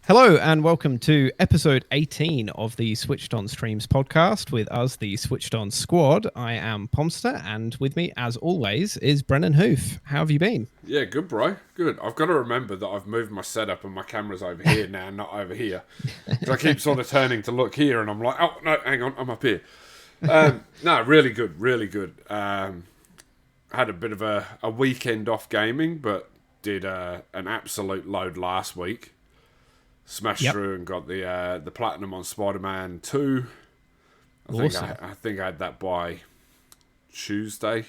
Hello and welcome to episode 18 of the Switched On Streams podcast with us, the Switched On squad. I am Pomster, and with me, as always, is Brennanhoof. How have you been? Yeah, good, bro. Good. I've got to remember that I've moved my setup and my camera's over here now, not over here. Because I keep sort of turning to look here, and I'm like, oh, no, hang on, I'm up here. No, really good, really good. Had a bit of a weekend off gaming, but did an absolute load last week. Smashed through and got the platinum on Spider-Man 2. Awesome. I think I had that by Tuesday,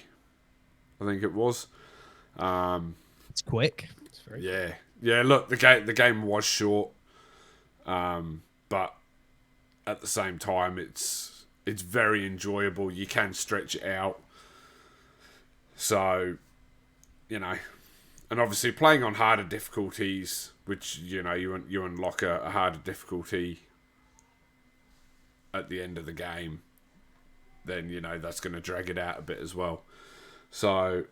I think it was. It's quick. It's very quick. Yeah. Look, the game was short, but at the same time, it's very enjoyable. You can stretch it out, so and obviously playing on harder difficulties, which you unlock a harder difficulty at the end of the game, then that's going to drag it out a bit as well. So.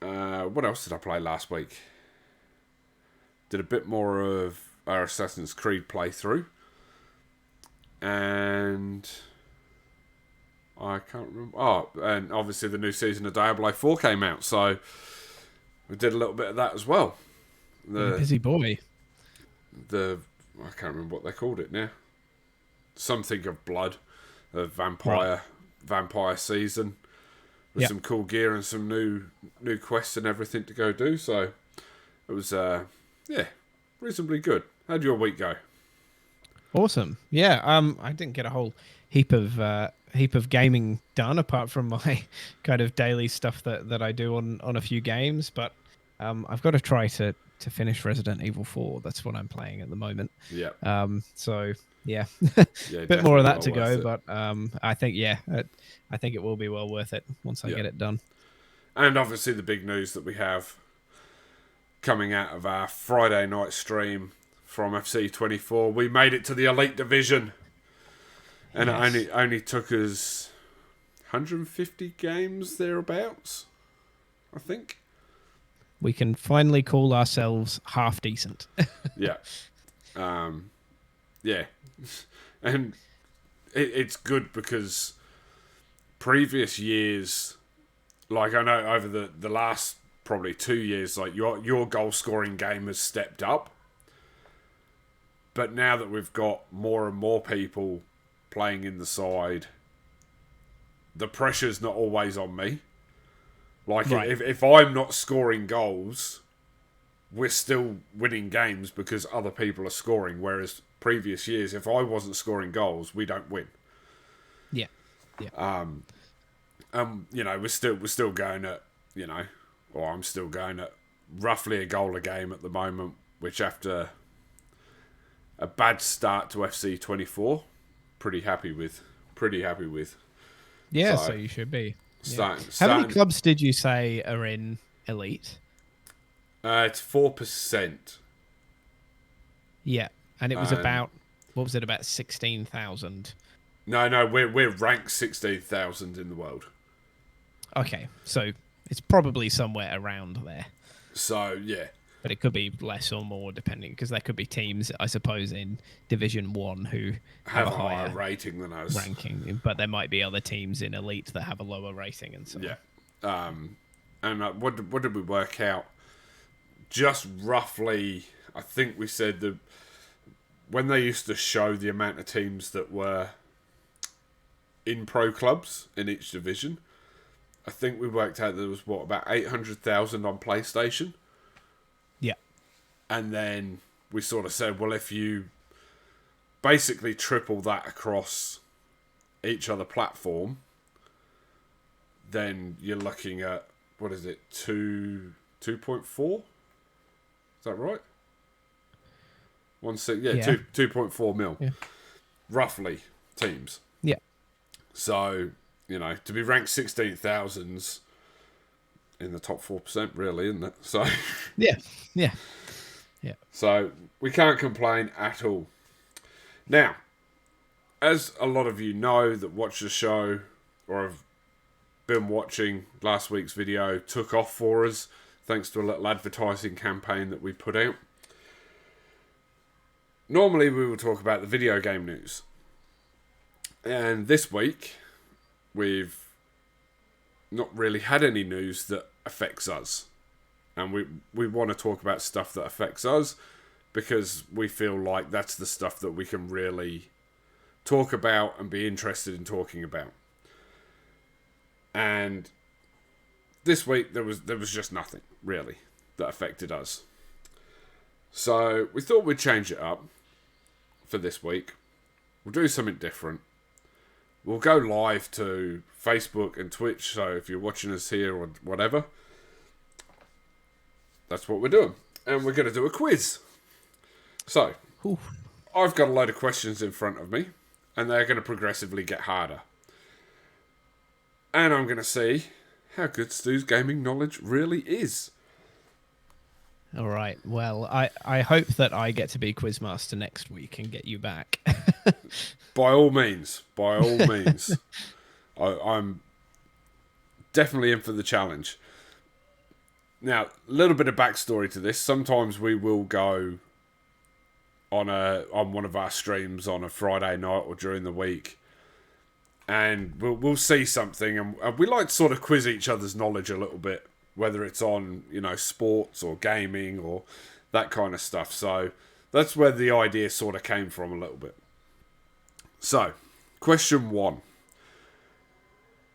What else did I play last week? Did a bit more of our Assassin's Creed playthrough. And I can't remember. Oh, and obviously the new season of Diablo 4 came out, so we did a little bit of that as well. You're a busy boy. I can't remember what they called it now. Something of blood. The vampire season. With some cool gear and some new quests and everything to go do. So it was reasonably good. How'd your week go? Awesome. Yeah. I didn't get a whole heap of gaming done apart from my kind of daily stuff that I do on a few games, but I've got to try to finish Resident Evil 4. That's what I'm playing at the moment. Yeah. So yeah, Yeah, bit more of that to well go, but I think it will be well worth it once I get it done. And obviously the big news that we have coming out of our Friday night stream from FC24, we made it to the Elite Division, and it only took us 150 games thereabouts, I think. We can finally call ourselves half decent. Yeah. Yeah. And it's good because previous years, like I know over the last probably 2 years, like your goal scoring game has stepped up. But now that we've got more and more people playing in the side, the pressure's not always on me. Like if I'm not scoring goals, we're still winning games because other people are scoring, whereas previous years, if I wasn't scoring goals, we don't win. Yeah. We're still going at, or I'm still going at roughly a goal a game at the moment, which after a bad start to FC24, pretty happy with. Yeah, so you should be. Starting. How many clubs did you say are in Elite? It's 4%. Yeah, and it was about 16,000. No, we're ranked 16,000 in the world. Okay, so it's probably somewhere around there. So yeah, but it could be less or more depending, because there could be teams, I suppose, in Division 1 who have a higher rating than us, ranking, but there might be other teams in Elite that have a lower rating and so on. And what did we work out? Just roughly, I think we said that when they used to show the amount of teams that were in pro clubs in each division, I think we worked out there was about 800,000 on PlayStation. Yeah. And then we sort of said, well, if you basically triple that across each other platform, then you're looking at, what is it, 2.4? Is that right? 2.4 mil. Yeah. Roughly, teams. Yeah. So, to be ranked 16,000s in the top 4%, really, isn't it? So Yeah. So we can't complain at all. Now, as a lot of you know that watch the show or have been watching, last week's video took off for us thanks to a little advertising campaign that we put out. normally we will talk about the video game news. And this week, we've not really had any news that affects us. And we want to talk about stuff that affects us because we feel like that's the stuff that we can really talk about and be interested in talking about. And this week there was just nothing really that affected us. So we thought we'd change it up for this week. We'll do something different. We'll go live to Facebook and Twitch, so if you're watching us here or whatever, that's what we're doing. And we're going to do a quiz. So, Oof. I've got a load of questions in front of me, and they're going to progressively get harder. And I'm going to see how good Stu's gaming knowledge really is. All right. Well, I hope that I get to be Quizmaster next week and get you back. By all means. I'm definitely in for the challenge. Now, a little bit of backstory to this. Sometimes we will go on one of our streams on a Friday night or during the week, and we'll see something, and we like to sort of quiz each other's knowledge a little bit, whether it's on, sports or gaming or that kind of stuff. So that's where the idea sort of came from a little bit. So, question 1.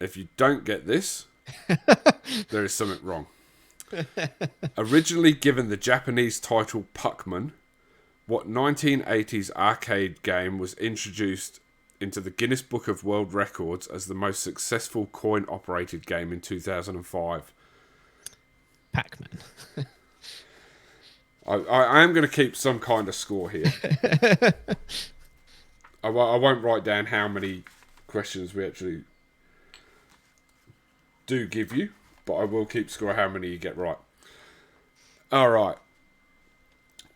If you don't get this, there is something wrong. Originally given the Japanese title Puckman, what 1980s arcade game was introduced into the Guinness Book of World Records as the most successful coin-operated game in 2005? Pac-Man. I am going to keep some kind of score here. I won't write down how many questions we actually do give you, but I will keep score how many you get right. Alright.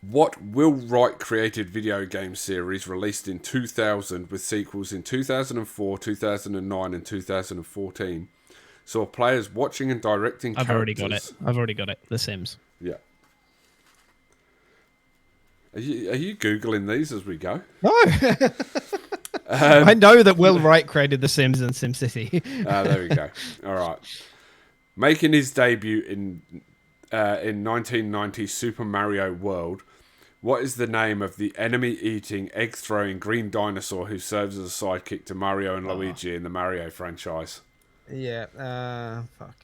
What Will Wright created video game series released in 2000 with sequels in 2004, 2009 and 2014 saw players watching and directing characters... I've already got it. The Sims. Yeah. Are you Googling these as we go? No. I know that Will Wright created The Sims and SimCity. There we go. All right. Making his debut in 1990's Super Mario World, what is the name of the enemy-eating, egg-throwing green dinosaur who serves as a sidekick to Mario and Luigi in the Mario franchise? Yeah. Fuck.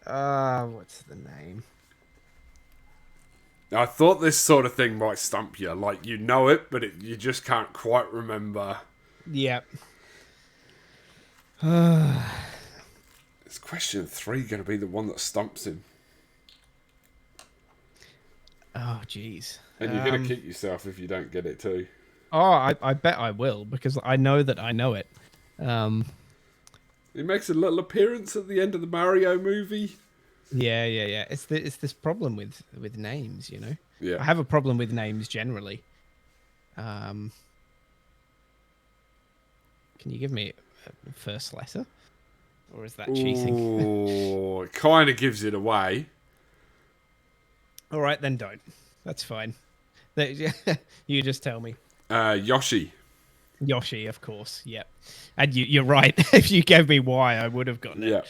What's the name? I thought this sort of thing might stump you. Like, you know it, but you just can't quite remember. Yep. Is question 3 going to be the one that stumps him? Oh, jeez. And you're going to kick yourself if you don't get it too. Oh, I bet I will, because I know that I know it. He makes a little appearance at the end of the Mario movie. Yeah. It's this problem with names, you know. Yeah. I have a problem with names generally. Can you give me a first letter, or is that cheating? Oh, it kind of gives it away. All right, then don't. That's fine. You just tell me. Yoshi. Yoshi, of course. Yep. And you're right. If you gave me Y, I would have gotten it.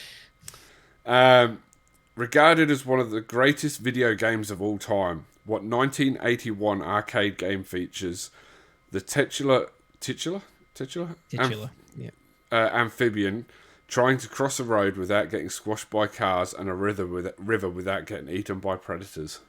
Yeah. Regarded as one of the greatest video games of all time, what 1981 arcade game features the titular Yeah. Amphibian trying to cross a road without getting squashed by cars and a river without getting eaten by predators?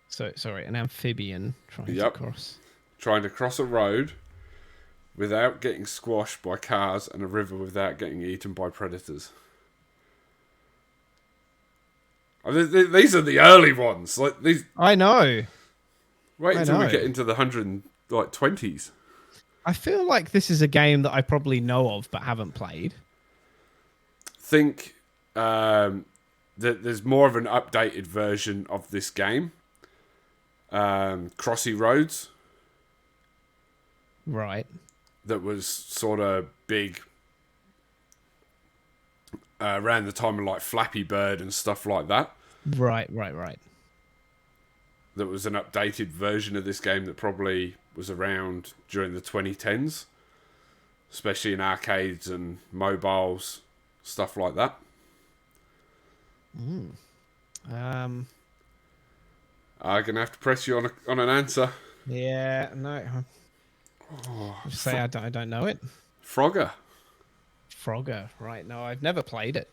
So sorry, an amphibian trying to cross. Trying to cross a road without getting squashed by cars and a river without getting eaten by predators. These are the early ones. Like these. I know. Wait until we get into the 120s. I feel like this is a game that I probably know of but haven't played. Think that there's more of an updated version of this game. Crossy Roads. Right. That was sort of big around the time of like Flappy Bird and stuff like that. Right. That was an updated version of this game that probably was around during the 2010s, especially in arcades and mobiles, stuff like that. Um, I'm gonna have to press you on an answer. yeah, no. I'll say I don't know it. Frogger. Frogger, right? No, I've never played it.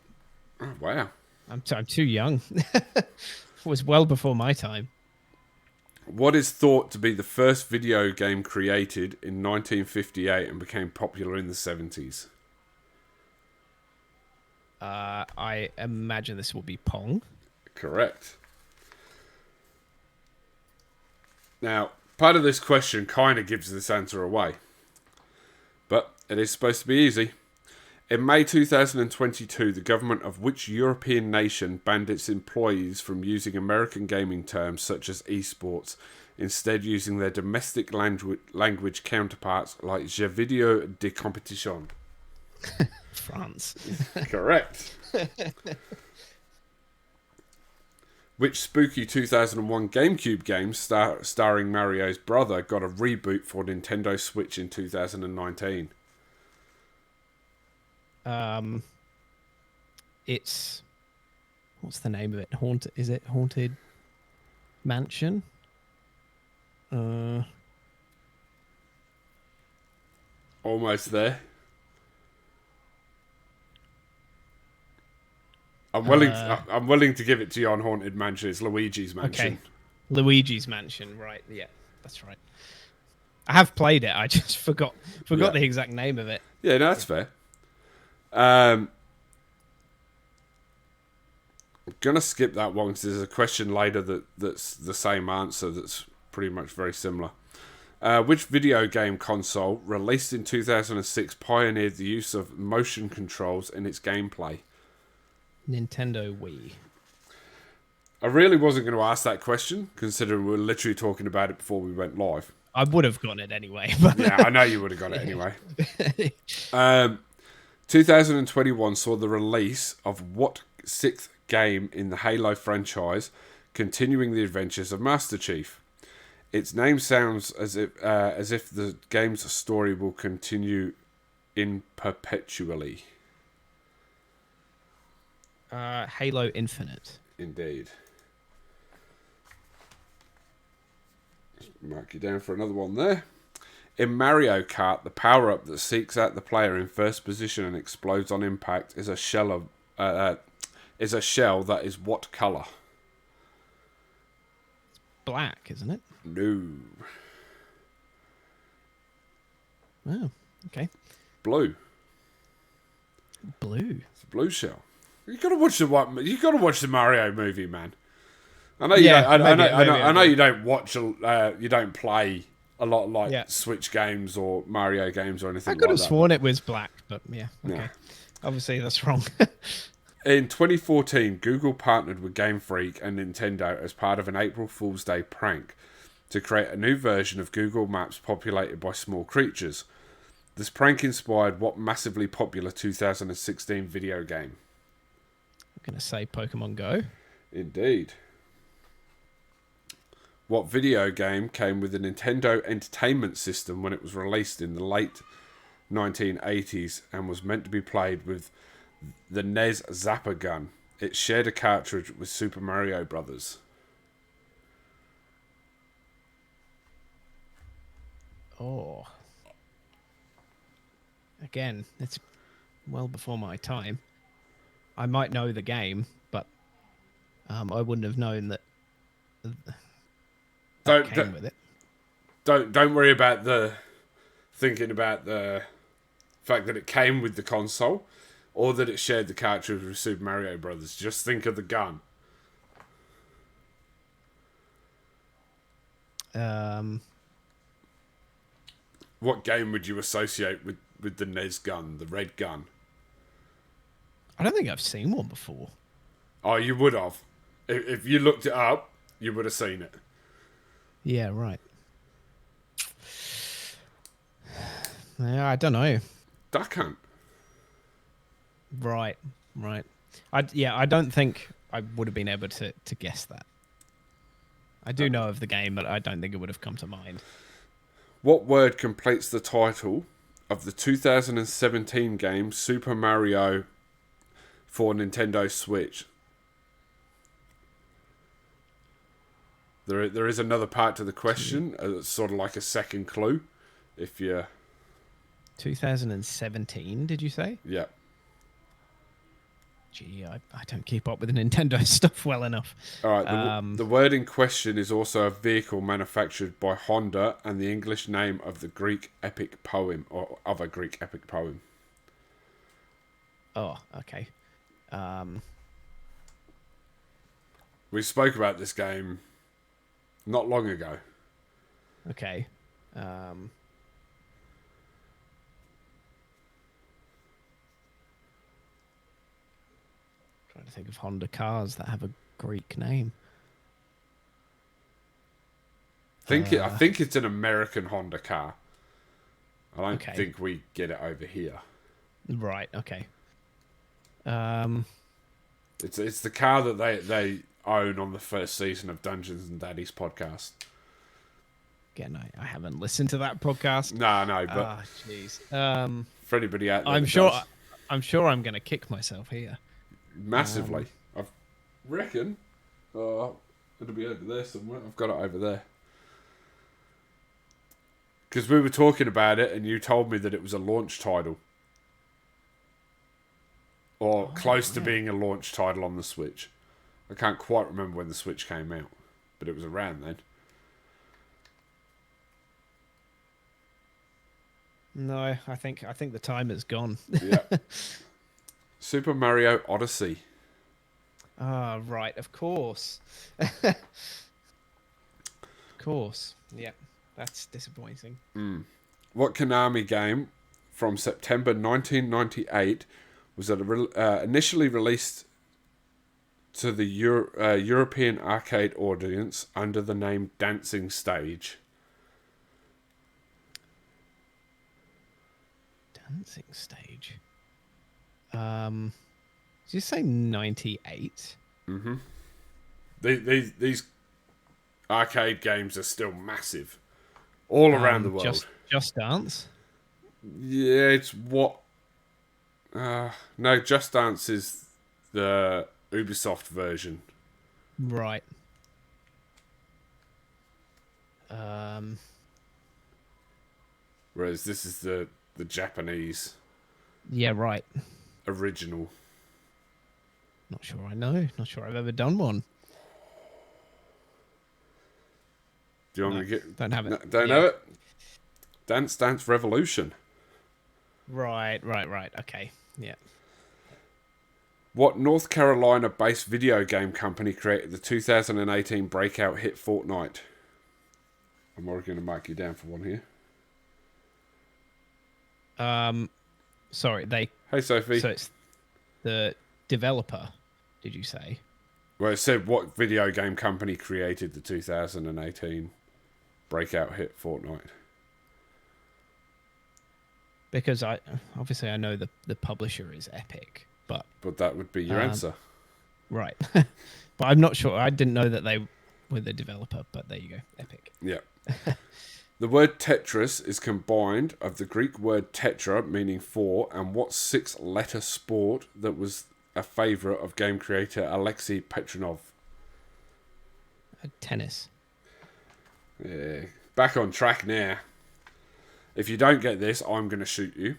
Oh, wow. I'm too young. It was well before my time. What is thought to be the first video game created in 1958 and became popular in the 70s? I imagine this will be Pong. Correct. Now, part of this question kind of gives this answer away, but it is supposed to be easy. In May 2022, the government of which European nation banned its employees from using American gaming terms such as esports, instead using their domestic language counterparts like jeux vidéo de compétition? France. Correct. Which spooky 2001 GameCube game starring Mario's brother got a reboot for Nintendo Switch in 2019? It's what's the name of it? Haunted? Is it Haunted Mansion? Almost there. I'm willing to give it to you on Haunted Mansion. It's Luigi's Mansion. Okay. Luigi's Mansion, right? Yeah, that's right. I have played it. I just forgot Yeah. the exact name of it. Yeah, no, that's fair. I'm gonna skip that one because there's a question later that's the same answer that's pretty much very similar. Which video game console, released in 2006, pioneered the use of motion controls in its gameplay? Nintendo Wii. I really wasn't going to ask that question, considering we were literally talking about it before we went live. I would have gotten it anyway. But Yeah, I know you would have got it anyway. 2021 saw the release of what sixth game in the Halo franchise, continuing the adventures of Master Chief? Its name sounds as if the game's story will continue in perpetually. Halo Infinite. Indeed. Just mark you down for another one there. In Mario Kart, the power-up that seeks out the player in first position and explodes on impact is a shell that is what colour? Black, isn't it? No. Oh, okay. Blue. Blue. It's a blue shell. You gotta watch the Mario movie, man. I know you don't watch. You don't play a lot of like Switch games or Mario games or anything. I could like have sworn it was black, but yeah. Okay. Yeah. Obviously, that's wrong. In 2014, Google partnered with Game Freak and Nintendo as part of an April Fool's Day prank to create a new version of Google Maps populated by small creatures. This prank inspired what massively popular 2016 video game? I'm going to say Pokemon Go. Indeed. What video game came with the Nintendo Entertainment System when it was released in the late 1980s and was meant to be played with the NES Zapper gun? It shared a cartridge with Super Mario Brothers. Oh. Again, it's well before my time. I might know the game, but I wouldn't have known that came with it. Don't worry about thinking about the fact that it came with the console or that it shared the cartridge with Super Mario Brothers. Just think of the gun. What game would you associate with the NES gun, the red gun? I don't think I've seen one before. Oh, you would have. If you looked it up, you would have seen it. Yeah, right. Yeah, I don't know. Duck Hunt. Right. Right. I don't think I would have been able to guess that. I do know of the game, but I don't think it would have come to mind. What word completes the title of the 2017 game Super Mario for Nintendo Switch? There is another part to the question. It's sort of like a second clue. If you... 2017, did you say? Yeah. Gee, I don't keep up with the Nintendo stuff well enough. All right. The word in question is also a vehicle manufactured by Honda and the English name of the Greek epic poem, or of a Greek epic poem. Oh, okay. We spoke about this game not long ago. Okay. Trying to think of Honda cars that have a Greek name. I think it's an American Honda car. I don't Okay. think we get it over here. Right. Okay. It's the car that they own on the first season of Dungeons and Daddies podcast. Again, I haven't listened to that podcast. No, but ah, jeez. For anybody out there, I'm that sure. does, I'm going to kick myself here. massively. I reckon. It'll be over there somewhere. I've got it over there. Because we were talking about it, and you told me that it was a launch title, or close to being a launch title on the Switch. I can't quite remember when the Switch came out, but it was around then. No, I think the time is gone. Yeah. Super Mario Odyssey. Ah, right, of course. Of course. Yeah, that's disappointing. What Konami game from September 1998 was initially released to the European arcade audience under the name Dancing Stage? Dancing Stage. Did you say 98? Mm-hmm. These arcade games are still massive all around the world. Just Dance? Yeah, it's what... no, Just Dance is the Ubisoft version. Right. Whereas this is the Japanese Yeah, right. original. Not sure I know. Not sure I've ever done one. Do you want me to get... Don't have it. No, don't know it? Dance Dance Revolution. Right. Okay. Yeah. What North Carolina-based video game company created the 2018 breakout hit Fortnite? I'm already going to mark you down for one here. Sorry, Hey, Sophie. so it's the developer, did you say? Well, it said what video game company created the 2018 breakout hit Fortnite? Because I know the publisher is Epic, but that would be your answer. right. But I'm not sure. I didn't know that they were the developer, but there you go, Epic. Yeah. The word Tetris is combined of the Greek word tetra, meaning four, and what six-letter sport that was a favourite of game creator Alexei Petronov? Tennis. Yeah. Back on track now. If you don't get this, I'm going to shoot you.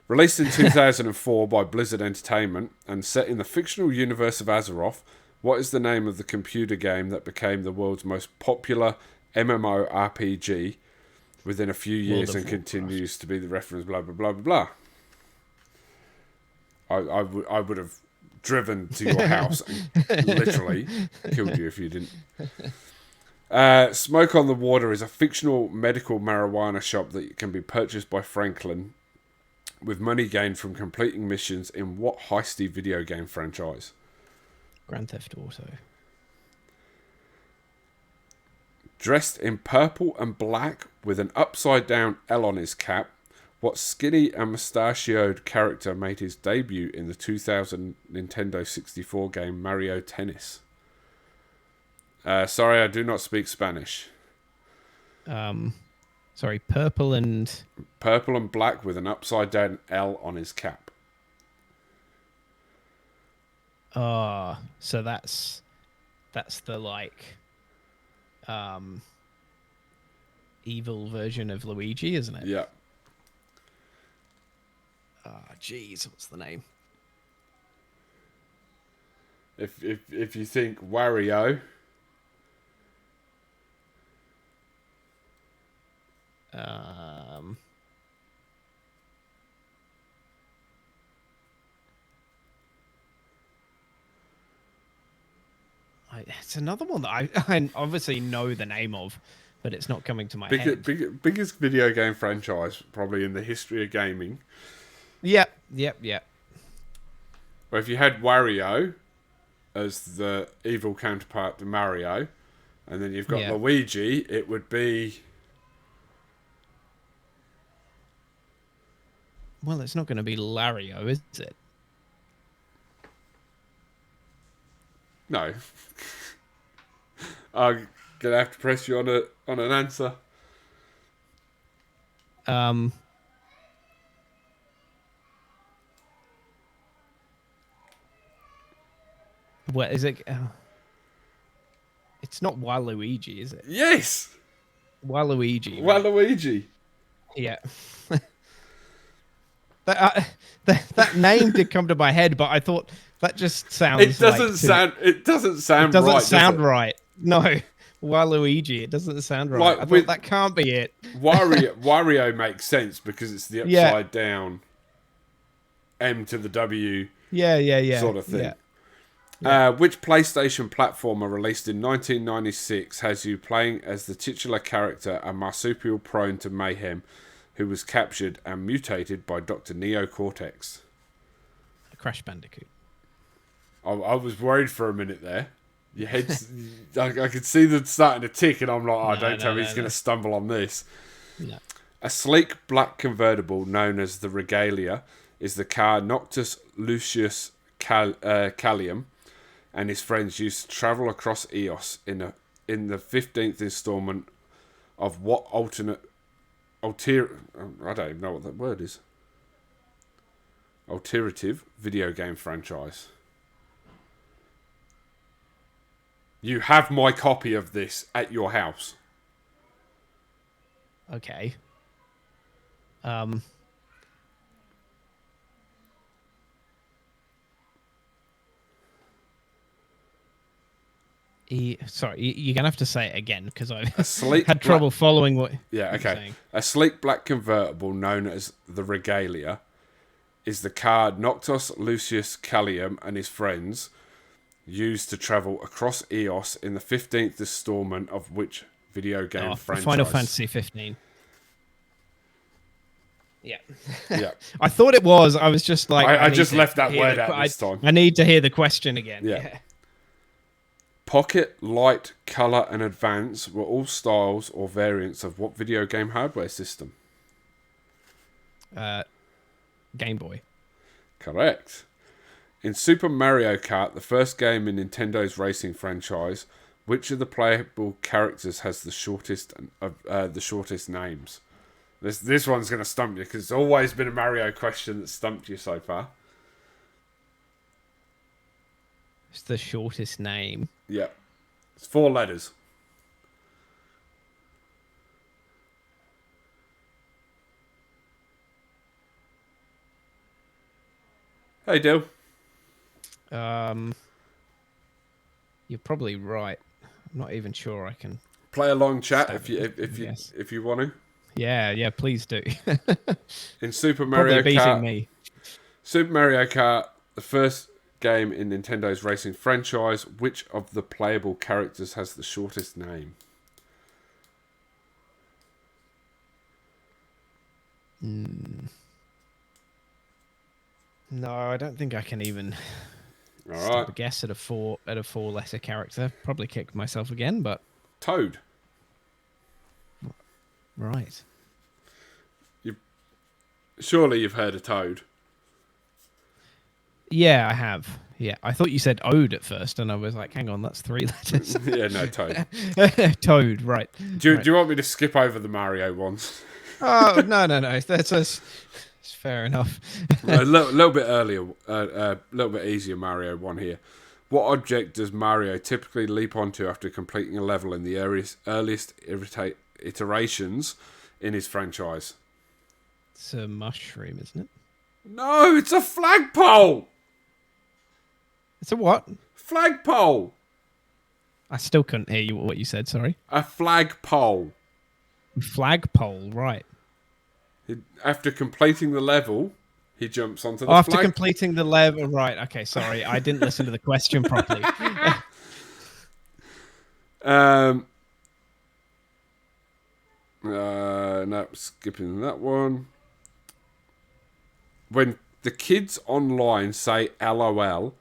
Released in 2004 by Blizzard Entertainment and set in the fictional universe of Azeroth, what is the name of the computer game that became the world's most popular MMORPG within a few years and continues to be the reference, blah, blah, blah, blah, blah? I would have driven to your house and literally killed you if you didn't. Smoke on the Water is a fictional medical marijuana shop that can be purchased by Franklin with money gained from completing missions in what heisty video game franchise? Grand Theft Auto. Dressed in purple and black with an upside down L on his cap, What skinny and mustachioed character made his debut in the 2000 Nintendo 64 game Mario Tennis? Sorry, I do not speak Spanish. Sorry, purple and Purple and black with an upside down L on his cap. so that's the like evil version of Luigi, isn't it? Yeah. Jeez, what's the name? If you think Wario, it's another one that I obviously know the name of, but it's not coming to my head. biggest video game franchise probably in the history of gaming. Yep. But if you had Wario as the evil counterpart to Mario, and then you've got Luigi, it would be... Well, it's not going to be Lario, is it? No. I'm going to have to press you on an answer. What is it? It's not Waluigi, is it? Yes! Waluigi. Right? Waluigi. Yeah. That name did come to my head, but I thought that just sounds. It doesn't sound right. No, Waluigi. It doesn't sound right. Like I thought that can't be it. Wario makes sense because it's the upside down M to the W. Yeah. Sort of thing. Yeah. Which PlayStation platformer released in 1996 has you playing as the titular character, a marsupial prone to mayhem, who was captured and mutated by Dr. Neo Cortex? Crash Bandicoot. I was worried for a minute there. Your head's... I could see them starting to tick, and I'm like, don't tell me he's going to stumble on this. No. A sleek black convertible known as the Regalia is the car Noctis Lucius Callium and his friends used to travel across Eos in the 15th installment of what I don't even know what that word is. Alternative video game franchise. You have my copy of this at your house. Okay. Sorry, you're gonna have to say it again because I had trouble following what. Yeah, okay. Saying. A sleek black convertible known as the Regalia is the car Noctis Lucius Callium and his friends used to travel across Eos in the 15th installment of which video game franchise? Final Fantasy 15. Yeah. Yeah. I thought it was. I was just like... I just left that word out this time. I need to hear the question again. Yeah. Pocket, Light, Colour and Advance were all styles or variants of what video game hardware system? Game Boy. Correct. In Super Mario Kart, the first game in Nintendo's racing franchise, which of the playable characters has the shortest names? This one's going to stump you because it's always been a Mario question that stumped you so far. It's the shortest name. Yeah. It's 4 letters. Hey, Dill. You're probably right. I'm not even sure I can play along chat if you want to. Yeah, please do. In Super Mario Kart, me. Super Mario Kart, the first game in Nintendo's racing franchise, which of the playable characters has the shortest name? No, I don't think I can even stop a guess at a four letter character. Probably kicked myself again, but Toad. Right. Surely you've heard of Toad. Yeah, I have. Yeah, I thought you said Ode at first, and I was like, hang on, that's 3 letters. Yeah, no, Toad. Toad, right. Do Right. you want me to skip over the Mario ones? Oh, no. That's fair enough. A little bit earlier, a little bit easier Mario one here. What object does Mario typically leap onto after completing a level in the earliest iterations in his franchise? It's a mushroom, isn't it? No, it's a flagpole! It's a what? Flagpole! I still couldn't hear you what you said, sorry. A flagpole. Flagpole, right. After completing the level, he jumps onto the After flag. completing the level, right. Okay, sorry. I didn't listen to the question properly. No, skipping that one. When the kids online say LOL,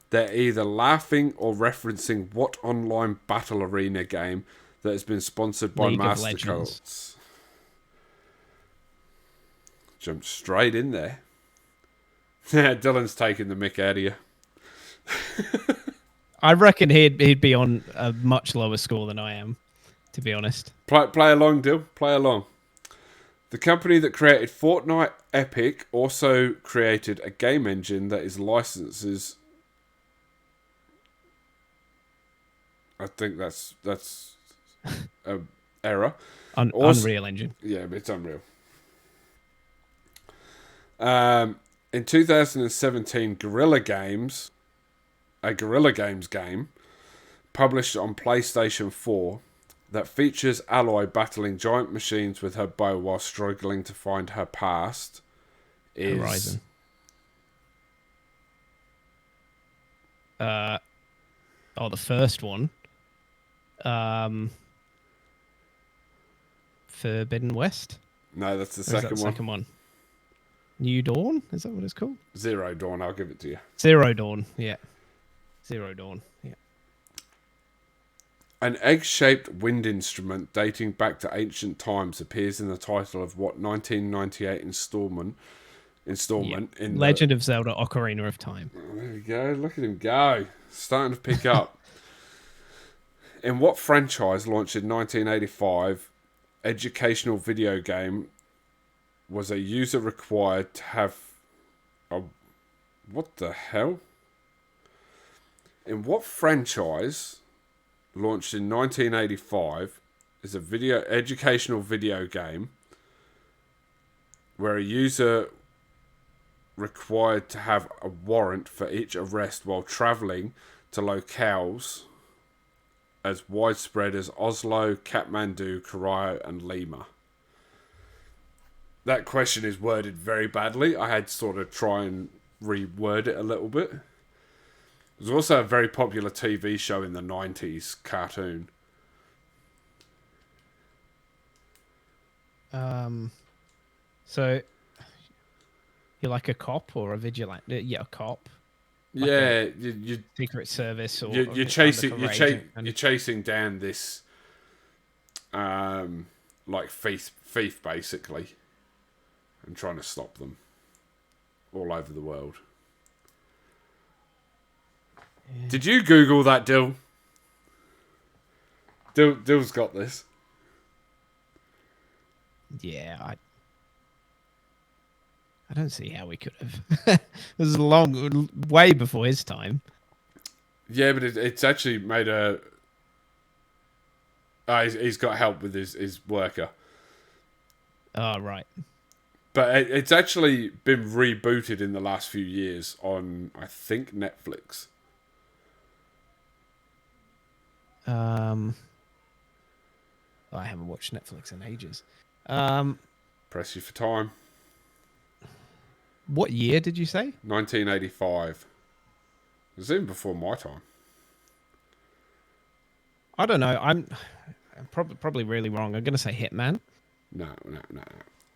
they're either laughing or referencing what online battle arena game that has been sponsored by League of MasterCards. Jumped straight in there. Dylan's taking the mick out of you. I reckon he'd be on a much lower score than I am, to be honest. Play along, Dill. Play along. The company that created Fortnite, Epic, also created a game engine that is licenses. I think that's an error. Unreal Engine. Yeah, but it's Unreal. In 2017, Guerrilla Games, a Guerrilla Games game, published on PlayStation 4 that features Aloy battling giant machines with her bow while struggling to find her past, is Horizon. The first one. Forbidden West? No, that's the Or is that second the one. second one? New Dawn? Is that what it's called? Zero Dawn, I'll give it to you. Zero Dawn, yeah. Zero Dawn, yeah. An egg-shaped wind instrument dating back to ancient times appears in the title of what 1998 installment in Legend of Zelda Ocarina of Time. There we go. Look at him go. Starting to pick up. In what franchise launched in 1985, educational video game was a user required to have a... What the hell? In what franchise launched in 1985 is a educational video game where a user required to have a warrant for each arrest while travelling to locales as widespread as Oslo, Kathmandu, Cairo and Lima? That question is worded very badly. I had to sort of try and reword it a little bit. It was also a very popular TV show in the 90s, cartoon. So you're like a cop or a vigilante? Yeah, a cop. Like Yeah, you Secret Service or you're chasing down this like thief basically, and trying to stop them all over the world. Yeah. Did you Google that, Dill? Dill's got this. Yeah, I don't see how we could have. It was long, way before his time. Yeah, but it's actually made a... he's got help with his worker. Oh, right. But it's actually been rebooted in the last few years on, I think, Netflix. I haven't watched Netflix in ages. Press you for time. What year did you say? 1985. It was even before my time. I don't know. I'm probably really wrong. I'm going to say Hitman. No.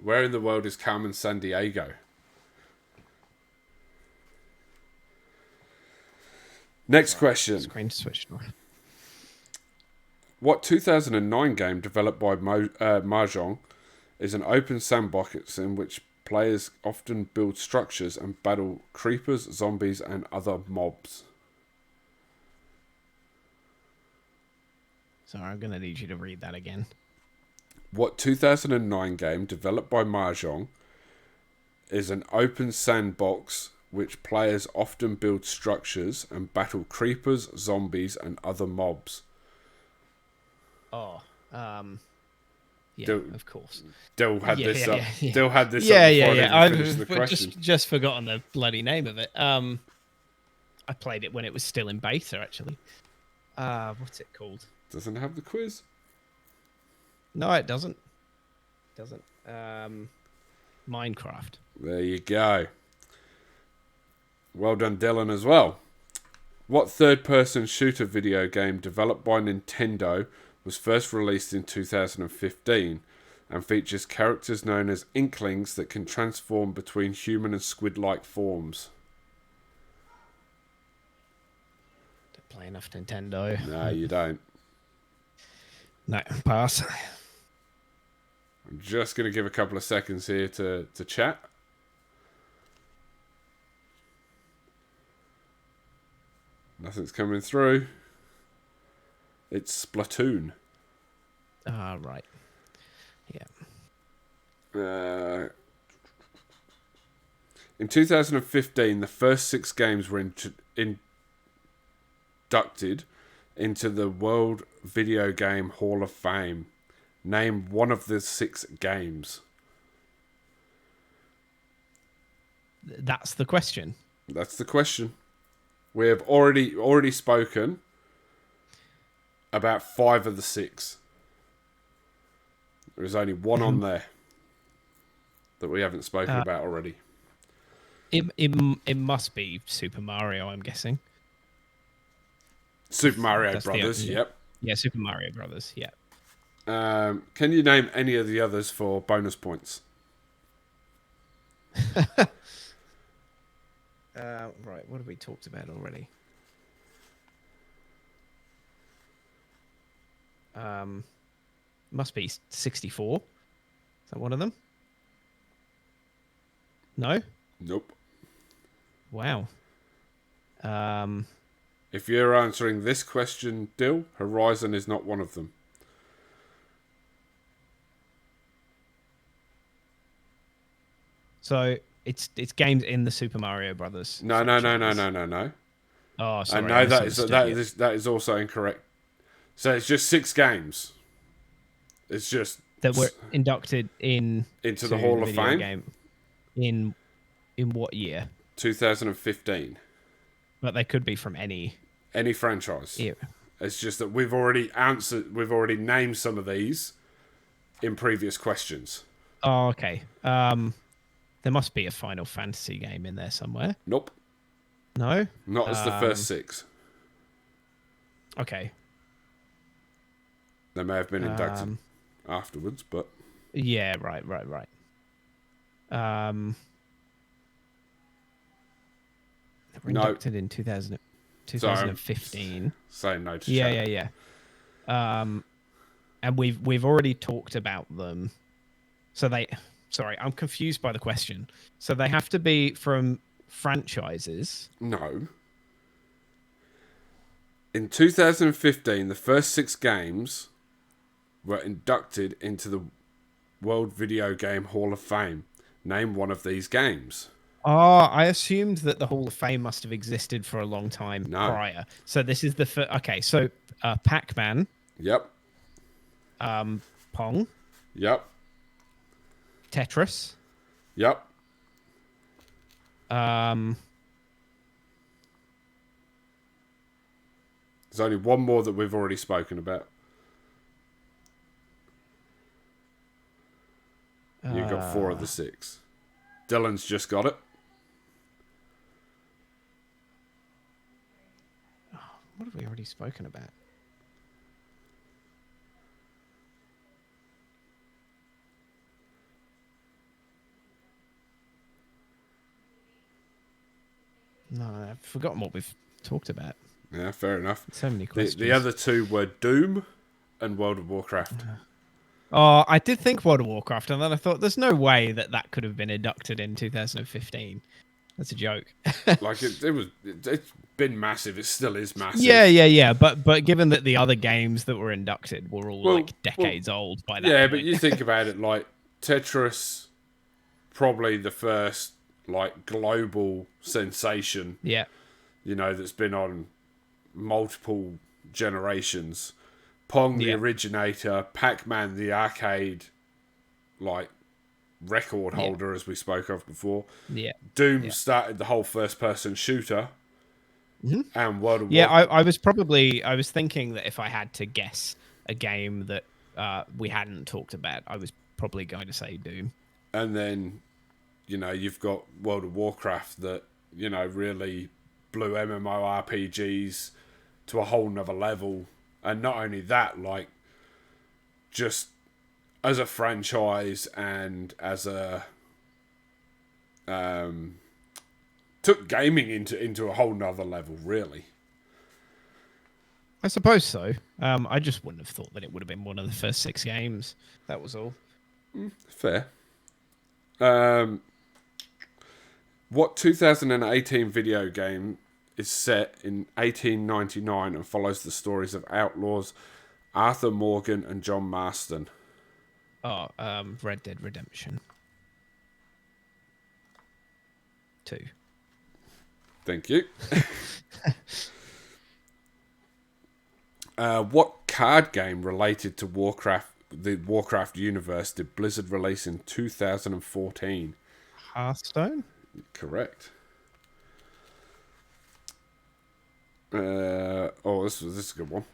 Where in the world is Carmen Sandiego? Next question. Screen switched off. What 2009 game developed by Mahjong is an open sandbox in which Players often build structures and battle creepers, zombies, and other mobs. Sorry, I'm going to need you to read that again. What 2009 game developed by Mahjong is an open sandbox which players often build structures and battle creepers, zombies, and other mobs? Oh, yeah, Dill, of course. Dill had this up. Yeah. Dill had this up before I even finished the question. Just forgotten the bloody name of it. I played it when it was still in beta, actually. What's it called? Doesn't it have the quiz? No, it doesn't. Minecraft. There you go. Well done, Dylan, as well. What third-person shooter video game developed by Nintendo was first released in 2015 and features characters known as Inklings that can transform between human and squid-like forms? Don't play enough Nintendo. No, you don't. No, pass. I'm just going to give a couple of seconds here to chat. Nothing's coming through. It's Splatoon. Ah, right. Yeah. In 2015, the first 6 games were inducted into the World Video Game Hall of Fame. Name one of the 6 games. That's the question. That's the question. We have already spoken about 5 of the 6. There is only one on there that we haven't spoken about already. It must be Super Mario, I'm guessing. Super Mario Brothers, yep. Yeah, Super Mario Brothers, yeah. Can you name any of the others for bonus points? Right, what have we talked about already? Must be 64. Is that one of them? No? Nope. Wow. If you're answering this question, Dill, Horizon is not one of them. So it's games in the Super Mario Brothers. No. Oh, sorry. I know that is also incorrect. So it's just 6 games. It's just that were inducted into the Hall of Fame. Game in what year? 2015. But they could be from any franchise. Yeah. It's just that we've already named some of these in previous questions. Oh, okay. There must be a Final Fantasy game in there somewhere. Nope. No? Not as the first 6. Okay. They may have been inducted afterwards, but... Yeah, right. They were inducted in 2015. Saying no to Yeah. And we've already talked about them. Sorry, I'm confused by the question. So they have to be from franchises? No. In 2015, the first 6 games were inducted into the World Video Game Hall of Fame. Name one of these games. Oh, I assumed that the Hall of Fame must have existed for a long time prior. So this is the first... Okay, so Pac-Man. Yep. Pong. Yep. Tetris. Yep. There's only one more that we've already spoken about. You've got 4 of the 6. Dylan's just got it. What have we already spoken about? No, I've forgotten what we've talked about. Yeah, fair enough. So many questions. The other 2 were Doom and World of Warcraft. Oh, I did think World of Warcraft, and then I thought, there's no way that that could have been inducted in 2015. That's a joke. Like it's been massive. It still is Yeah, massive. yeah, yeah. But given that the other games that were inducted were all Well, like well, decades old by that yeah, but point. you think about it, like Tetris, probably the first like global sensation, Yeah, that's been on multiple generations. Pong, the yeah, originator, Pac-Man, the arcade, like record yeah, holder, as we spoke of before. yeah, Doom yeah. started the whole first-person shooter, Mhm. and World of Yeah, War, I was thinking that if I had to guess a game that we hadn't talked about, I was probably going to say Doom. and then you've got World of Warcraft that really blew MMORPGs to a whole nother level, and not only that, like just as a franchise and as a took gaming into a whole nother level, really. I suppose so. I just wouldn't have thought that it would have been one of the first six games. That was all. Fair. Um, what 2018 video game is set in 1899 and follows the stories of outlaws Arthur Morgan and John Marston? Oh, Red Dead Redemption 2. Thank you. What card game related to the Warcraft universe, did Blizzard release in 2014? Hearthstone? Correct. This is a good one.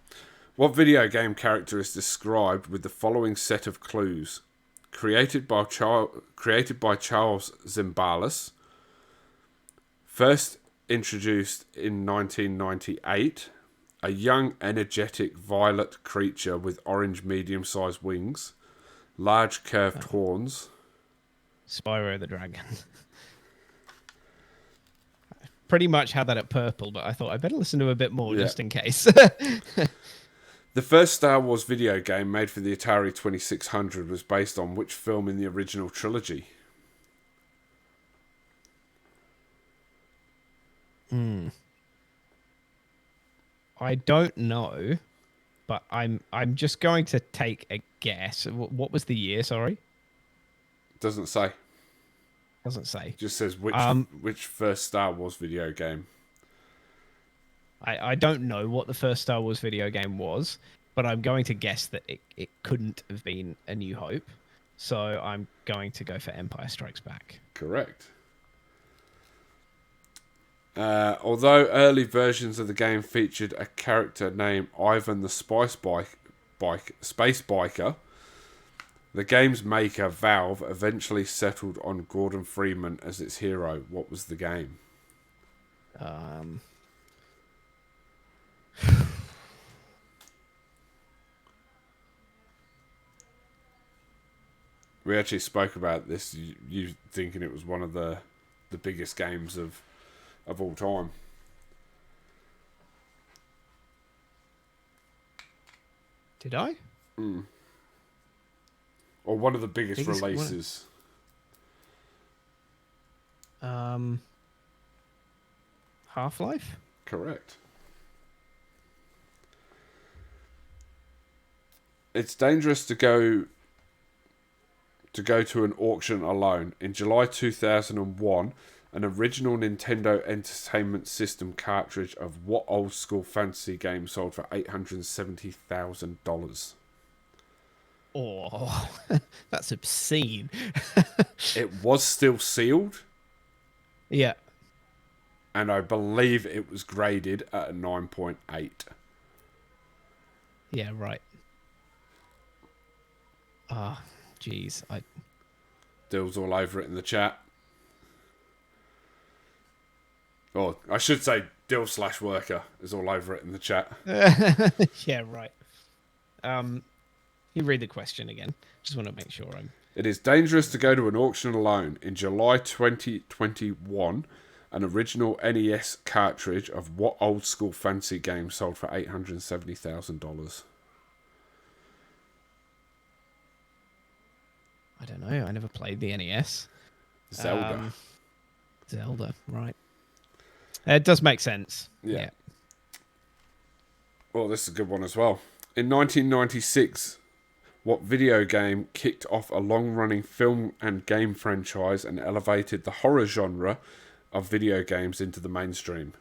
What video game character is described with the following set of clues? Created by Charles Zimbalist. First introduced in 1998. A young, energetic violet creature with orange medium-sized wings. Large curved horns. Spyro the Dragon. Pretty much had that at purple, but I thought I better listen to a bit more Yeah. just in case. The first Star Wars video game made for the Atari 2600 was based on which film in the original trilogy? I don't know, but I'm just going to take a guess. What was the year? Sorry, Doesn't say. doesn't say. Just says Um, which first Star Wars video game. I don't know what the first Star Wars video game was, but I'm going to guess that it couldn't have been A New Hope. So I'm going to go for Empire Strikes Back. Correct. Although early versions of the game featured a character named Ivan the Space Biker, the game's maker, Valve, eventually settled on Gordon Freeman as its hero. What was the game? We actually spoke about this. You thinking it was one of the biggest games of all time. Did I? Or one of the biggest Biggest one? releases. Half-Life? Correct. It's dangerous to go to an auction alone. In July 2001, an original Nintendo Entertainment System cartridge of what old school fantasy game sold for $870,000? Oh, that's obscene. It was still sealed, Yeah. and I believe it was graded at a 9.8. Yeah, right. Ah, jeez. Dill's all over it in the chat. Or I should say Dill/Worker is all over it in the chat. Yeah, right. You read the question again. Just want to make sure I'm... It is dangerous to go to an auction alone. In July 2021, an original NES cartridge of what old school fantasy game sold for $870,000? I don't know. I never played the NES. Zelda. Zelda, right. It does make sense. Yeah. Yeah. Well, this is a good one as well. In 1996, what video game kicked off a long-running film and game franchise and elevated the horror genre of video games into the mainstream?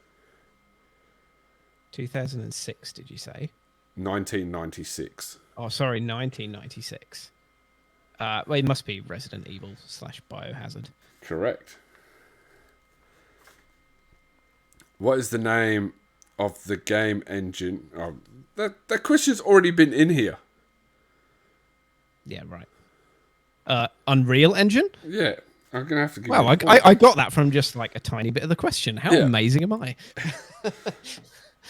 2006, did you say? 1996. Oh, sorry, 1996. Well, it must be Resident Evil / Biohazard. Correct. What is the name of the game engine? Oh, that question's already been in here. Yeah, right. Unreal Engine? Yeah, I'm going to have to give Wow, you a I, point. I got that from just like a tiny bit of the question. How Yeah. amazing am I?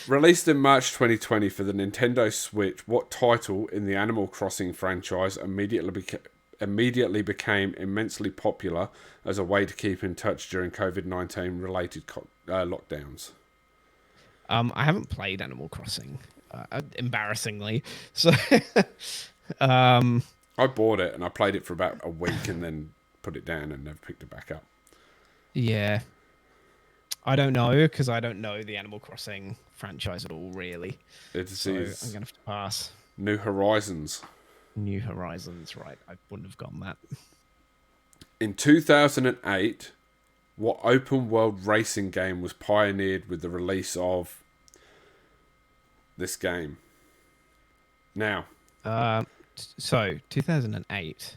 Released in March 2020 for the Nintendo Switch, what title in the Animal Crossing franchise immediately became immensely popular as a way to keep in touch during COVID-19 related lockdowns? I haven't played Animal Crossing, embarrassingly. So, I bought it and I played it for about a week and then put it down and never picked it back up. yeah. I don't know because I don't know the Animal Crossing franchise at all, really. It So I'm is gonna have to pass. New Horizons. New Horizons, right? I wouldn't have gotten that. In 2008, what open world racing game was pioneered with the release of this game? Now, So 2008.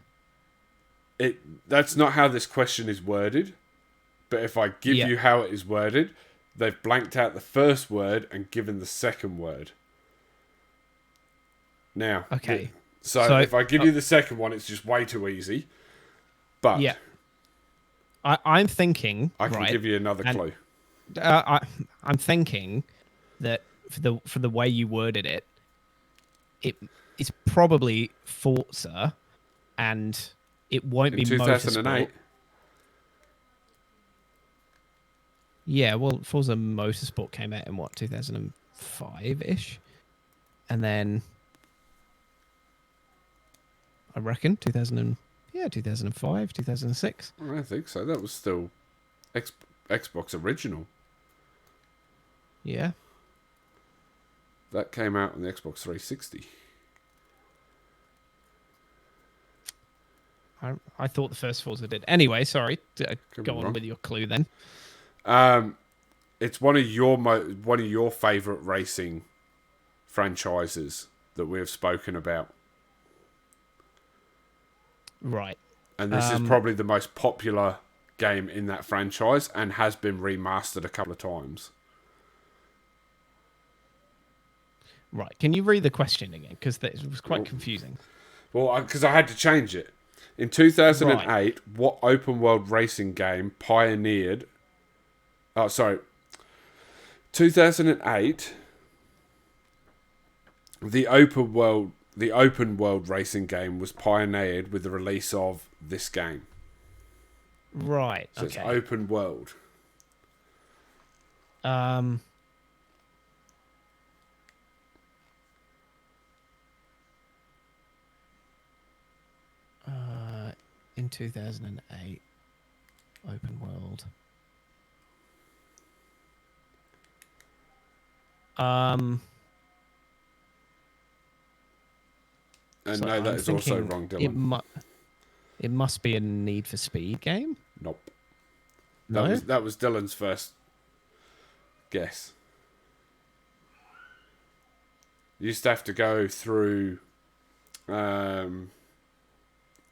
that's not how this question is worded, but if I give Yeah. you how it is worded, they've blanked out the first word and given the second word. Now, Okay. so if I give you the second one, it's just way too easy. But Yeah. I'm thinking. I can right, give you another clue. I'm thinking that for the way you worded it, it's probably Forza, and it won't In be 2008, Motorsport. Yeah, well, Forza Motorsport came out in what 2005 ish, and then I reckon 2005 2006. I don't think so. That was still Xbox original. Yeah. That came out on the Xbox 360. I thought the first Forza did. Anyway, sorry. Could Go be on wrong. with your clue then. It's one of your favorite racing franchises that we have spoken about, Right. and this is probably the most popular game in that franchise and has been remastered a couple of times. Right. Can you read the question again? Because it was quite confusing. Well, because I had to change it. In 2008, what open world racing game pioneered... Oh, sorry. 2008, the open world racing game was pioneered with the release of this game. Right. So Okay. it's open world. In 2008, open world. And So no, that I'm is also thinking wrong, Dylan. It must be a Need for Speed game. Nope. No. That was Dylan's first guess. You used to have to go through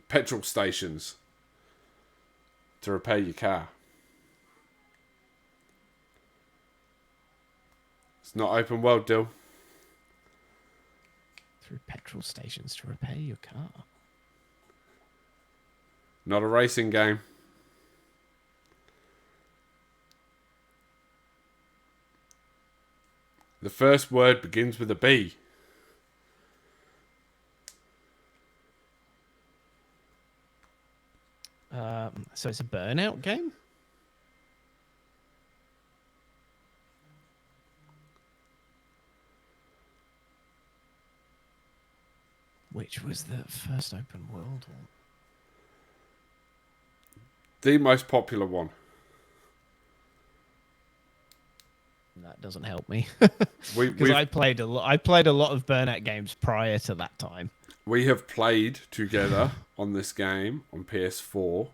petrol stations to repair your car. It's not open world, Dill. Through petrol stations to repair your car. Not a racing game. The first word begins with a B. So it's a Burnout game. Which was the first open world one? The most popular one. That doesn't help me We because I played a lot. I played a lot of Burnout games prior to that time. we have played together on this game on PS4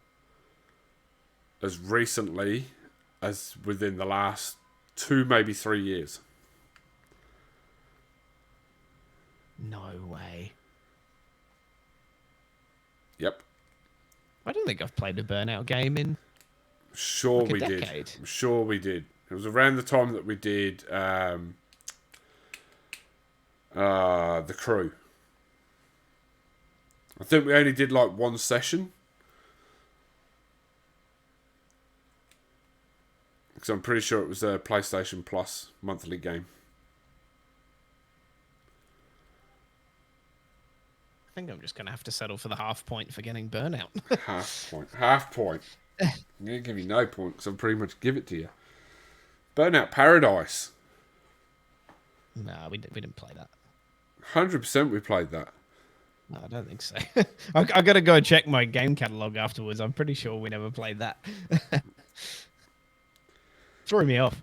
as recently as within the last 2, maybe 3 years. No way. Yep. I don't think I've played a Burnout game in Sure like a we did. decade. I'm sure we did. It was around the time that we did The Crew. I think we only did like one session. Because I'm pretty sure it was a PlayStation Plus monthly game. I think I'm just going to have to settle for the half point for getting Burnout. Half point. Half point. I'm going to give you no point because I'll pretty much give it to you. Burnout Paradise. No, we didn't play that. 100% we played that. No, I don't think so. I got to go check my game catalog afterwards. I'm pretty sure we never played that. Threw me off.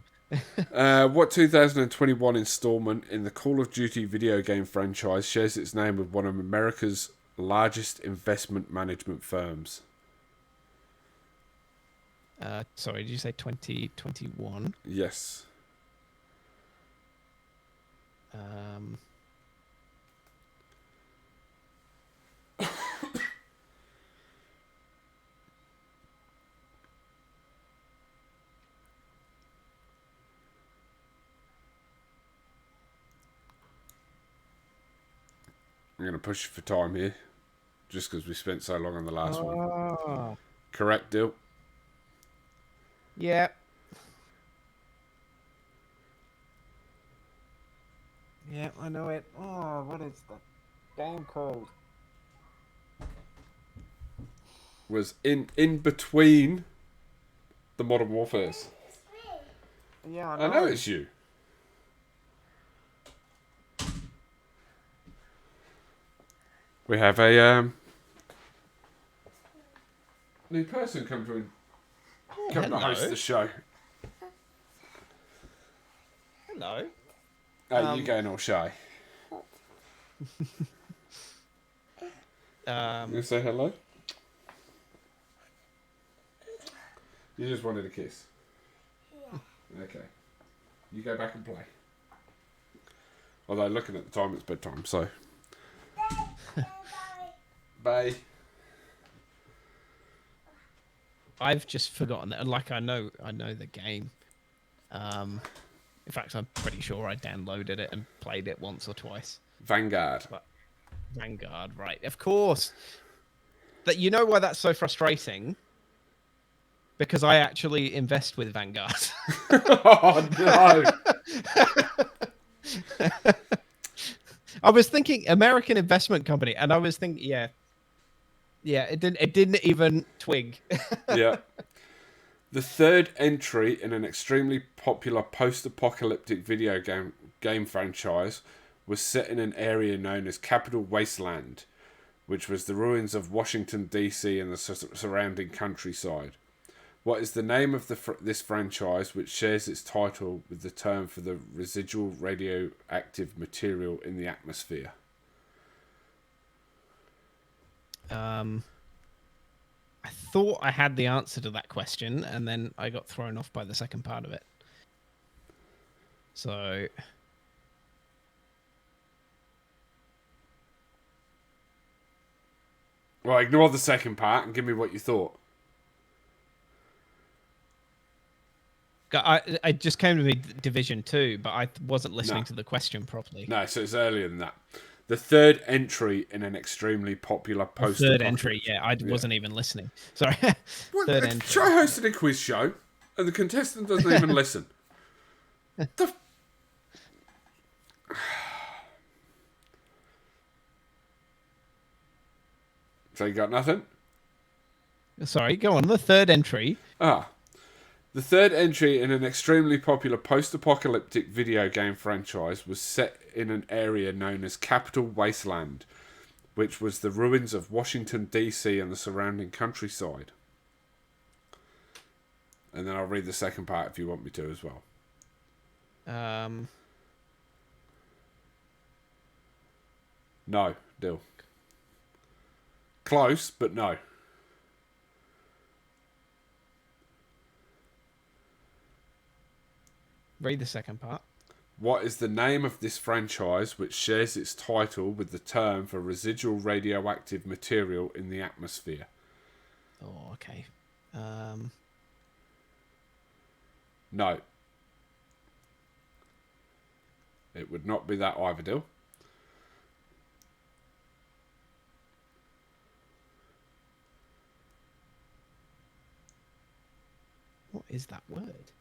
What 2021 installment in the Call of Duty video game franchise shares its name with one of America's largest investment management firms? Sorry, did you say 2021? Yes. I'm going to push you for time here, just because we spent so long on the last one. Correct, Dill? Yeah. Yeah, I know it. Oh, what is the game called? Was in between the Modern Warfares. Yeah, I know it's you. We have a new person come to host the show. Hello. Oh, you going all shy? You say hello? You just wanted a kiss? Yeah. Okay. You go back and play. Although looking at the time, it's bedtime, so... Bye. I've just forgotten that. Like I know the game. In fact, I'm pretty sure I downloaded it and played it once or twice. Vanguard. But Vanguard, right? Of course. That you know why that's so frustrating? Because I actually invest with Vanguard. Oh no! I was thinking American investment company, and I was thinking, yeah, it didn't even twig. Yeah. The third entry in an extremely popular post-apocalyptic video game franchise was set in an area known as Capital Wasteland, which was the ruins of Washington, D.C. and the surrounding countryside. What is the name of this franchise, which shares its title with the term for the residual radioactive material in the atmosphere? I thought I had the answer to that question, and then I got thrown off by the second part of it. So... Well, ignore the second part and give me what you thought. I just came to me Division 2, but I wasn't listening No. to the question properly. No, so it's earlier than that. The third entry in an extremely popular post. Third entry, yeah, I wasn't even listening. Sorry. Third entry. Try hosting a quiz show, and the contestant doesn't even listen. So you got nothing? Sorry, go on. The third entry. The third entry in an extremely popular post-apocalyptic video game franchise was set in an area known as Capital Wasteland, which was the ruins of Washington, D.C. and the surrounding countryside. and then I'll read the second part if you want me to as well. No, Dill. Close, but no. Read the second part. What is the name of this franchise which shares its title with the term for residual radioactive material in the atmosphere? Oh, okay. No. It would not be that either, Dill. What is that word?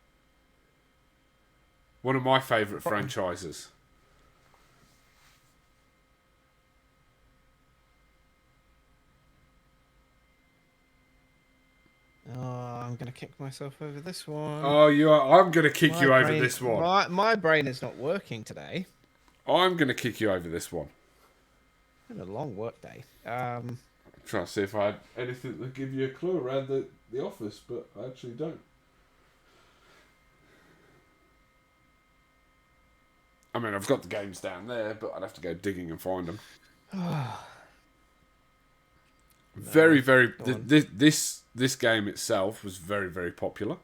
One of my favourite franchises. Oh, I'm going to kick myself over this one. Oh, you are. I'm going to kick you over this one. My brain is not working today. I'm going to kick you over this one. It's been a long work day. I'm trying to see if I had anything that give you a clue around the office, but I actually don't. I mean, I've got the games down there, but I'd have to go digging and find them. Very. This game itself was very, very popular,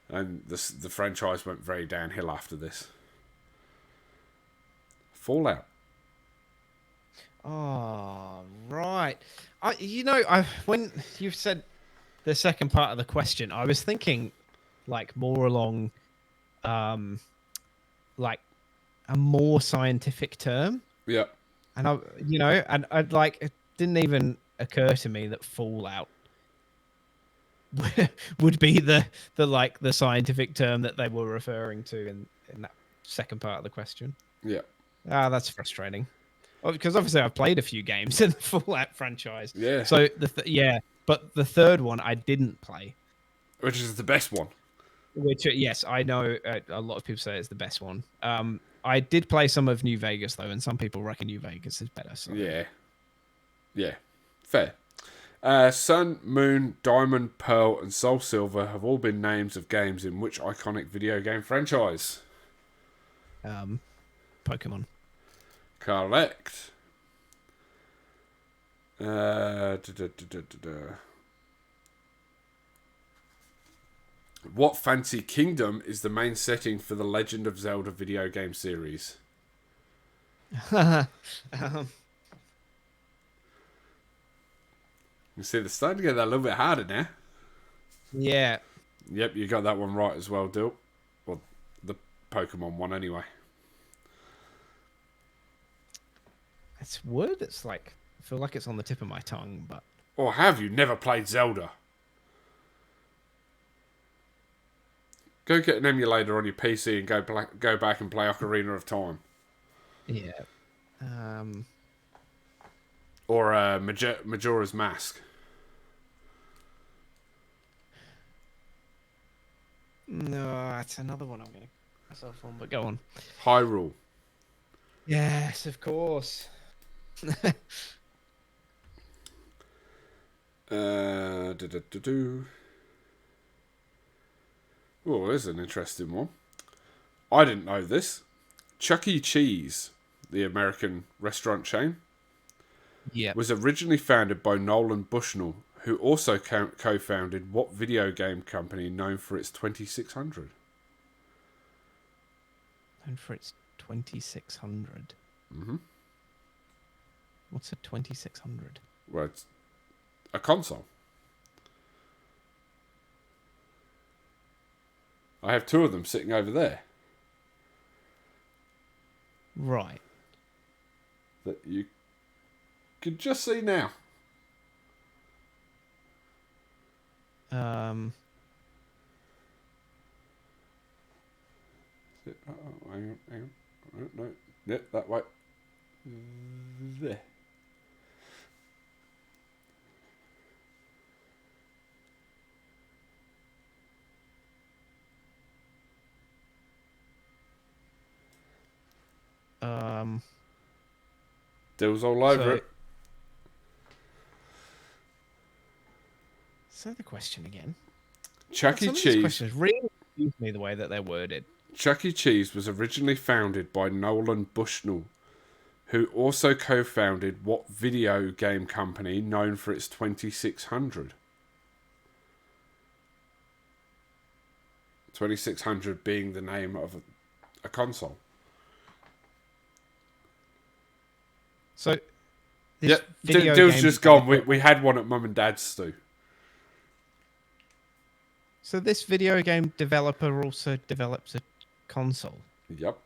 and the franchise went very downhill after this. Fallout. Oh, right. When you said the second part of the question, I was thinking like more along, like a more scientific term. Yeah. And I'd like, it didn't even occur to me that Fallout would be the scientific term that they were referring to in that second part of the question. Yeah. That's frustrating. Well, because obviously I've played a few games in the Fallout franchise. Yeah. So but the third one I didn't play, Which is the best one. which yes, I know a lot of people say it's the best one. I did play some of New Vegas though, and some people reckon New Vegas is better. So. Yeah, fair. Sun, Moon, Diamond, Pearl, and Soul Silver have all been names of games in which iconic video game franchise? Pokemon. Correct. What fancy kingdom is the main setting for the Legend of Zelda video game series? You see, they're starting to get that a little bit harder now. Yeah. Yep, you got that one right as well, Dill. Well, the Pokemon one anyway. It's word that's like, I feel like it's on the tip of my tongue, but... Or have you never played Zelda? Go get an emulator on your PC and go back and play Ocarina of Time. Yeah. Or Majora's Mask. No, that's another one I'm going to myself on, but go on. Hyrule. Yes, of course. Oh, there's an interesting one. I didn't know this. Chuck E. Cheese, the American restaurant chain, was originally founded by Nolan Bushnell, who also co-founded what video game company known for its 2600? Known for its 2600. Mm-hmm. What's a 2600? Well, it's a console. I have two of them sitting over there. Right. That you could just see now. Um. Oh, hang on. No. Yeah, that way. There. Dill's all over it. Say the question again. Chuck E. Some of these Cheese. questions really confuse me the way that they're worded. Chuck E. Cheese was originally founded by Nolan Bushnell, who also co-founded what video game company known for its 2600? 2600 being the name of a console. So, Yeah, video Dill's game just gone. developer- We had one at Mum and Dad's, Stu. So this video game developer also develops a console. Yep.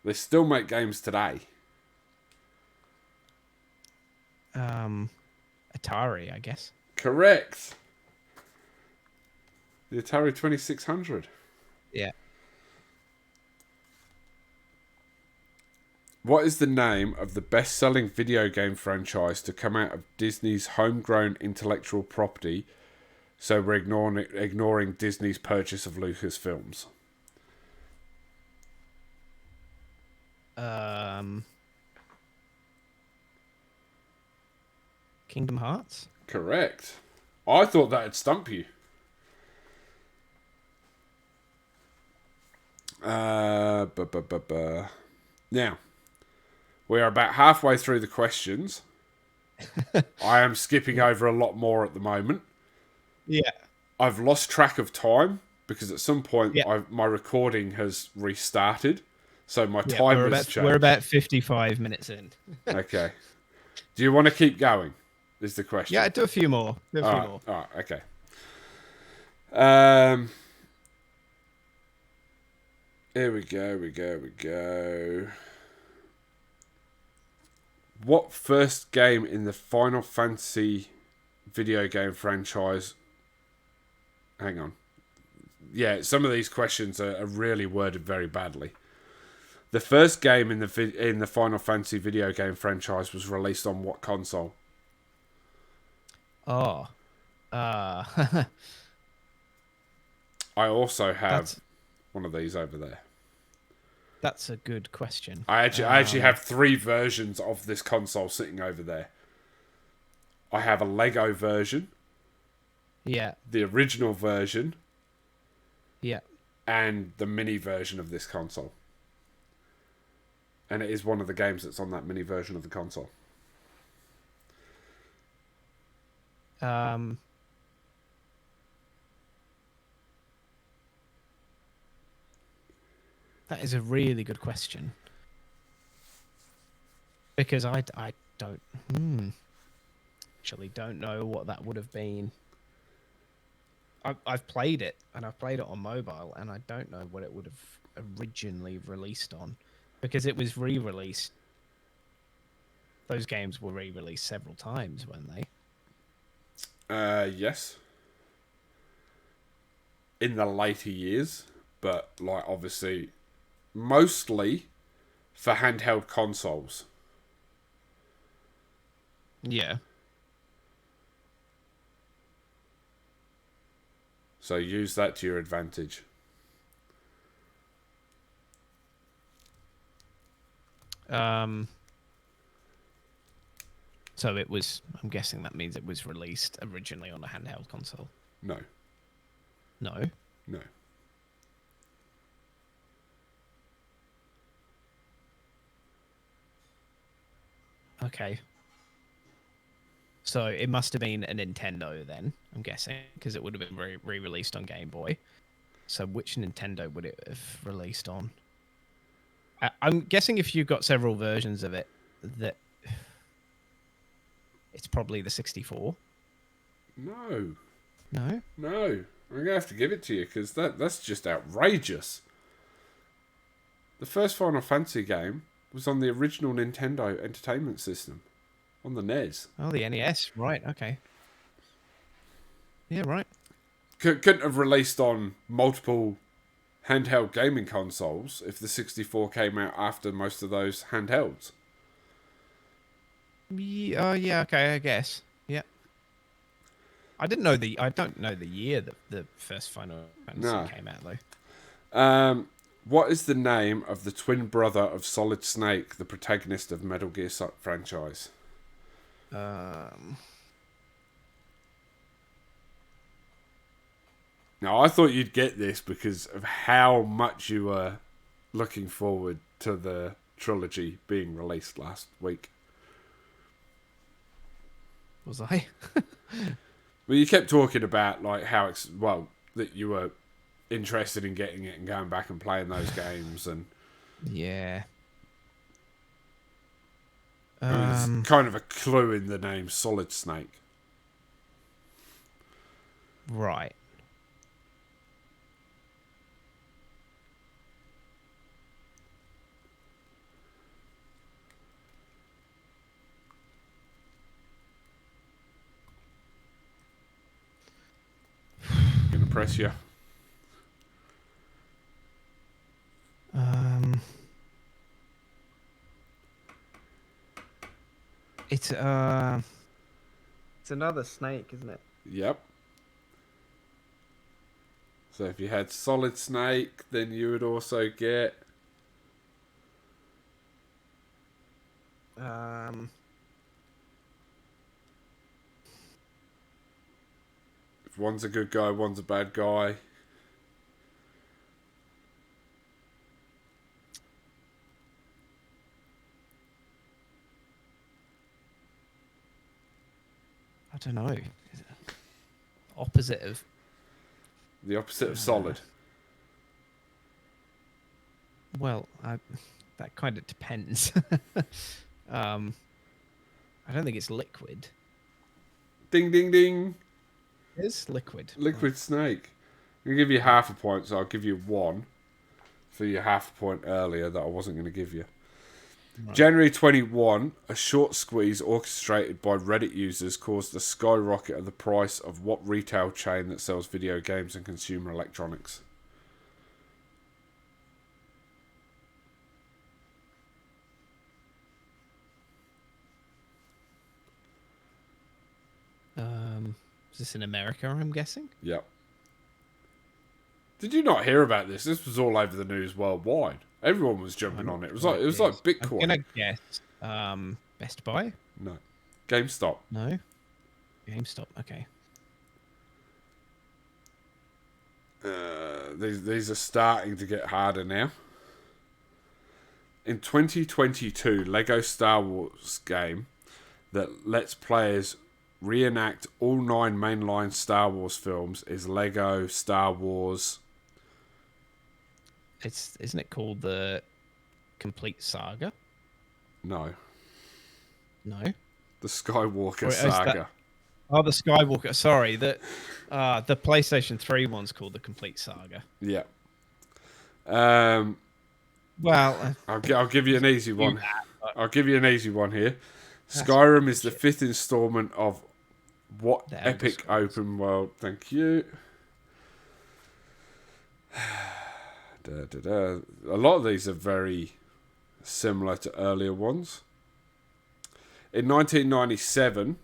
They still make games today. Atari, I guess. Correct. The Atari 2600. Yeah. What is the name of the best-selling video game franchise to come out of Disney's homegrown intellectual property? So we're ignoring Disney's purchase of Lucasfilms. Kingdom Hearts? Correct. I thought that'd stump you. Now, we are about halfway through the questions. I am skipping over a lot more at the moment. Yeah. I've lost track of time because at some point Yeah. my recording has restarted. So my time has changed. We're about 55 minutes in. Okay. Do you want to keep going? Is the question. Yeah, do a few more. All right, okay. Here we go. What first game in the Final Fantasy video game franchise? Hang on. Yeah, some of these questions are really worded very badly. The first game in the Final Fantasy video game franchise was released on what console? Oh. I also have one of these over there. That's a good question. I actually have 3 versions of this console sitting over there. I have a Lego version. Yeah. The original version. Yeah. And the mini version of this console. And it is one of the games that's on that mini version of the console. That is a really good question. Because I don't actually don't know what that would have been. I've played it, and I've played it on mobile, and I don't know what it would have originally released on, because it was re-released. Those games were re-released several times, weren't they? Yes. In the later years, but like obviously, mostly for handheld consoles. Yeah. So use that to your advantage. So it was. I'm guessing that means it was released originally on a handheld console. No. No. No. Okay. So it must have been a Nintendo then, I'm guessing, because it would have been re-released on Game Boy. So which Nintendo would it have released on? I'm guessing if you've got several versions of it, that it's probably the 64. No. No? No. I'm going to have to give it to you because that's just outrageous. The first Final Fantasy game was on the original Nintendo Entertainment System. On the NES. Oh, the NES. Right, okay. Yeah, right. Couldn't have released on multiple handheld gaming consoles if the 64 came out after most of those handhelds. Yeah, okay, I guess. Yeah. I don't know the year that the first Final Fantasy came out though. What is the name of the twin brother of Solid Snake, the protagonist of Metal Gear franchise? Now, I thought you'd get this because of how much you were looking forward to the trilogy being released last week. Was I? Well, you kept talking about like how that you were interested in getting it and going back and playing those games, and Yeah. I mean, it's kind of a clue in the name Solid Snake. Right. Gonna press you. It's another snake, isn't it? Yep. So if you had Solid Snake, then you would also get if one's a good guy, one's a bad guy. I don't know. Opposite of The opposite of Solid. well, that kind of depends. I don't think it's liquid. Ding, ding, ding. It's liquid. Liquid Snake. I'm going to give you half a point, so I'll give you one for your half a point earlier that I wasn't going to give you. Right. January 21, a short squeeze orchestrated by Reddit users caused a skyrocket of the price of what retail chain that sells video games and consumer electronics? Is this in America, I'm guessing? Yep. Did you not hear about this? This was all over the news worldwide. Everyone was jumping on it. It was like Bitcoin. I'm gonna guess Best Buy? No. GameStop. No. GameStop, okay. These are starting to get harder now. In 2022, Lego Star Wars game that lets players reenact all 9 mainline Star Wars films is Lego Star Wars. Isn't it called the Complete Saga? No. No. The Skywalker Saga. The Skywalker. Sorry, the PlayStation 3 one's called the Complete Saga. Yeah. Well, I'll give you an easy one. I'll give you an easy one here. Skyrim is the 5th installment of what epic open world? Thank you. A lot of these are very similar to earlier ones. In 1997,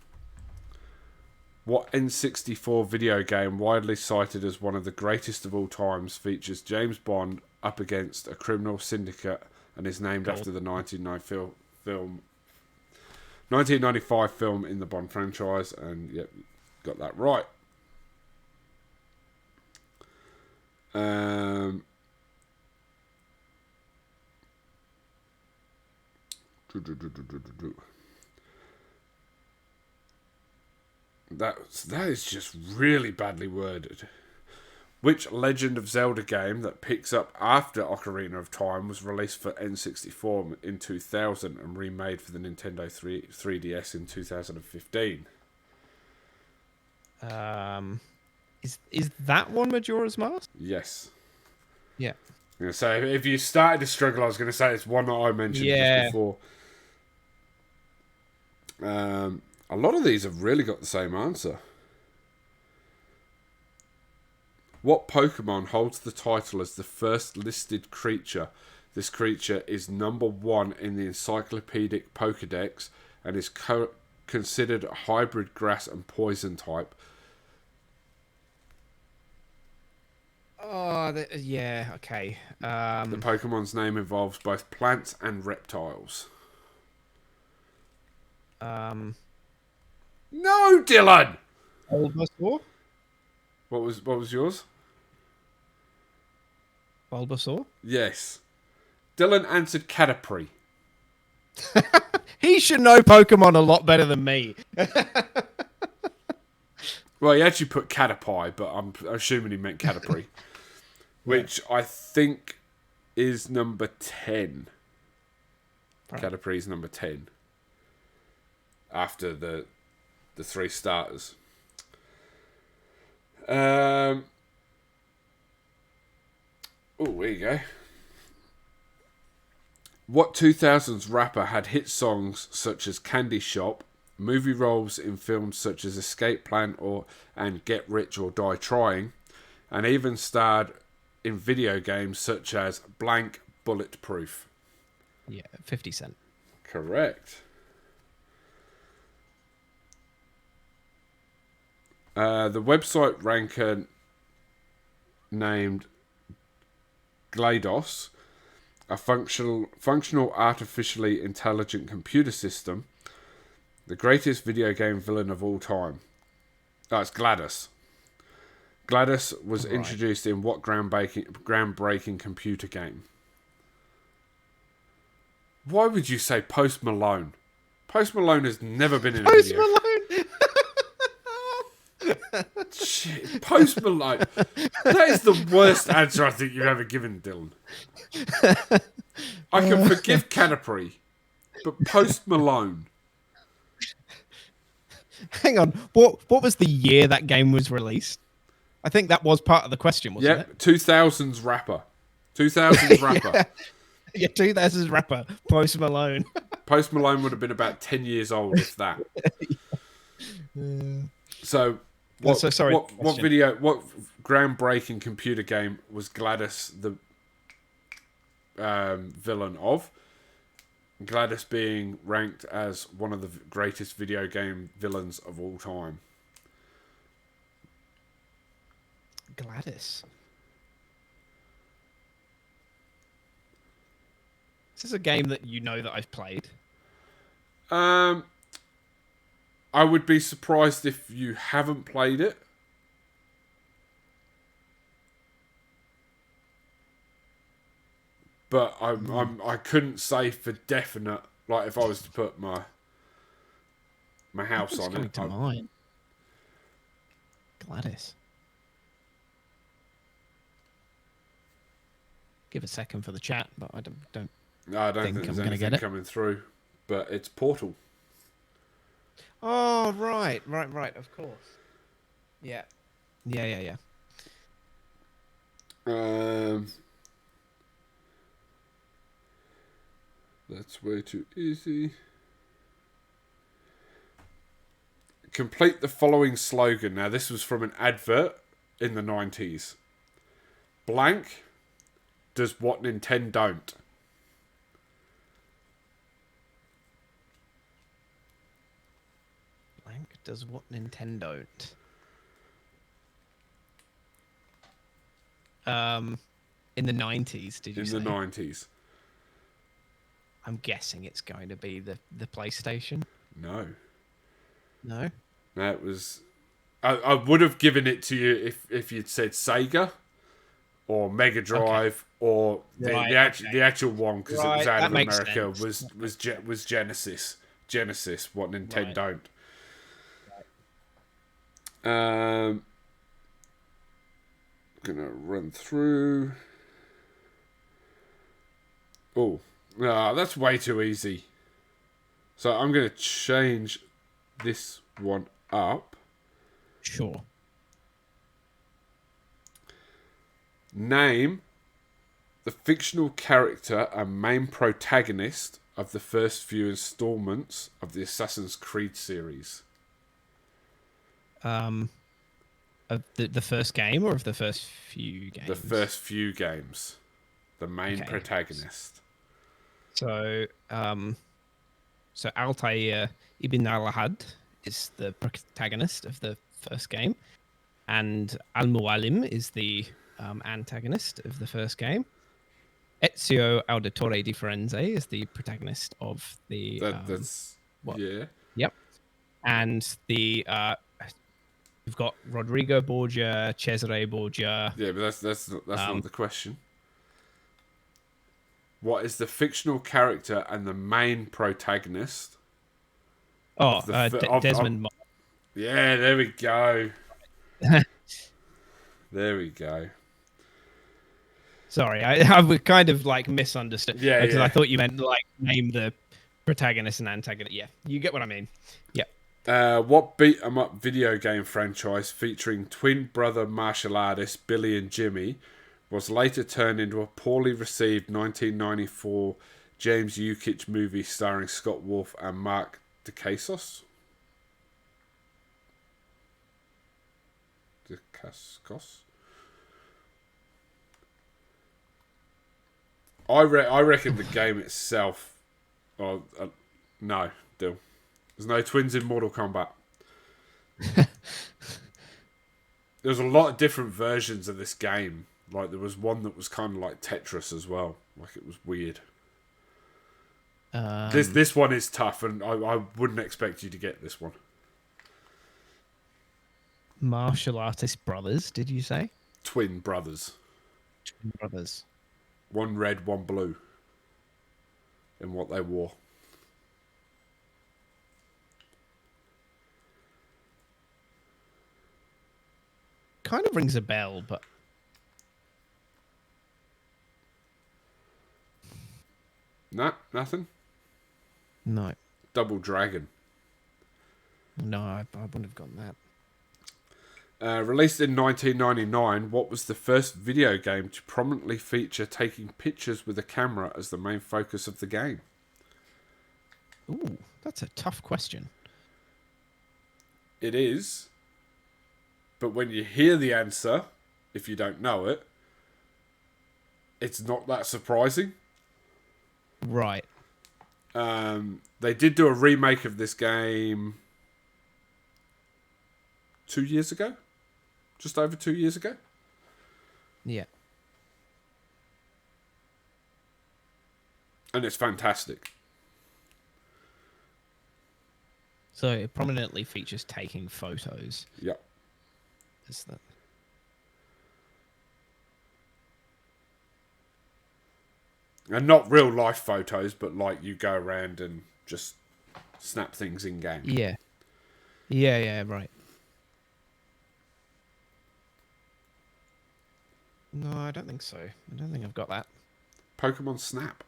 what N64 video game, widely cited as one of the greatest of all times, features James Bond up against a criminal syndicate and is named after the 1995 film in the Bond franchise? And yep, got that right. That is just really badly worded. Which Legend of Zelda game that picks up after Ocarina of Time was released for N64 in 2000 and remade for the Nintendo 3DS in 2015? Is that one Majora's Mask? Yes. Yeah. So if you started to struggle, I was going to say it's one that I mentioned just before. A lot of these have really got the same answer. What Pokemon holds the title as the first listed creature? This creature is number 1 in the Encyclopedic Pokédex and is considered a hybrid grass and poison type. Oh, yeah, okay. The Pokemon's name involves both plants and reptiles. No, Dylan! Bulbasaur? What was yours? Bulbasaur. Yes. Dylan answered Caterpie. He should know Pokemon a lot better than me. Well, he actually put Caterpie, but I'm assuming he meant Caterpie. Which I think is number 10. Right. Caterpie's number 10. After the 3 starters. Oh, there you go. What 2000s rapper had hit songs such as Candy Shop, movie roles in films such as Escape Plan and Get Rich or Die Trying, and even starred in video games such as Blank Bulletproof? Yeah, 50 Cent. Correct. The website ranker named GLaDOS, a functional artificially intelligent computer system, the greatest video game villain of all time. It's GLaDOS. GLaDOS was introduced in what groundbreaking computer game? Why would you say Post Malone? Post Malone has never been in a video. Post Malone! Shit, Post Malone. That is the worst answer I think you've ever given, Dylan. I can forgive Caterpie, but Post Malone. Hang on, what was the year that game was released? I think that was part of the question, wasn't it? 2000s rapper. 2000s rapper. Yeah, 2000s rapper, Post Malone. Post Malone would have been about 10 years old, if that. So, what groundbreaking computer game was GLaDOS the villain of? GLaDOS being ranked as one of the greatest video game villains of all time. GLaDOS. Is this a game that you know that I've played? I would be surprised if you haven't played it. But I couldn't say for definite. Like if I was to put my house on it. Mine. GLaDOS. Give a second for the chat, but I don't. No, I don't think there's anything coming through. But it's Portal. Oh right, of course. Yeah. That's way too easy. Complete the following slogan. Now, this was from an advert in the 90s. Blank does what Nintendo don't. Blank does what Nintendo don't. In the 90s, did you say? In the 90s. I'm guessing it's going to be the PlayStation. No. No? No, it was... I would have given it to you if you'd said Sega or Mega Drive or the actual one, because it was out of America, was Genesis. Genesis, what Nintendo don't. Gonna run through. Oh, no, that's way too easy. So I'm gonna change this one up. Sure. Name the fictional character and main protagonist of the first few installments of the Assassin's Creed series. Of the first game or of the first few games? The first few games. The main protagonist. So, Altair Ibn al-Ahad is the protagonist of the first game, and Al-Mualim is the antagonist of the first game. Ezio Auditore di Firenze is the protagonist of the... Yep. And the... we've got Rodrigo Borgia, Cesare Borgia... Yeah, but that's not the question. What is the fictional character and the main protagonist Oh, of of Desmond. yeah, there we go. There we go. Sorry, I was kind of like misunderstood Yeah, because I yeah. thought you meant like name the protagonist and antagonist. Yeah, you get what I mean. Yeah. What beat 'em up video game franchise featuring twin brother martial artists Billy and Jimmy was later turned into a poorly received 1994 James Yukich movie starring Scott Wolf and Mark Dacascos? Dacascos? I reckon the game itself. No, Dill. There's no twins in Mortal Kombat. There's a lot of different versions of this game. Like there was one that was kind of like Tetris as well. Like it was weird. This one is tough, and I wouldn't expect you to get this one. Martial artist brothers, did you say? Twin brothers. Twin brothers. One red, one blue. In what they wore. Kind of rings a bell, but Nah, nothing. no. Double Dragon. No, I wouldn't have gotten that. Released in 1999, what was the first video game to prominently feature taking pictures with a camera as the main focus of the game? Ooh, that's a tough question. It is. But when you hear the answer, if you don't know it, it's not that surprising. Right. They did do a remake of this game 2 years ago? Just over 2 years ago? Yeah. And it's fantastic. So it prominently features taking photos. Yep. Is that? And not real life photos, but like you go around and just snap things in game. Yeah. Yeah, right. No, I don't think so. I don't think I've got that. Pokemon Snap.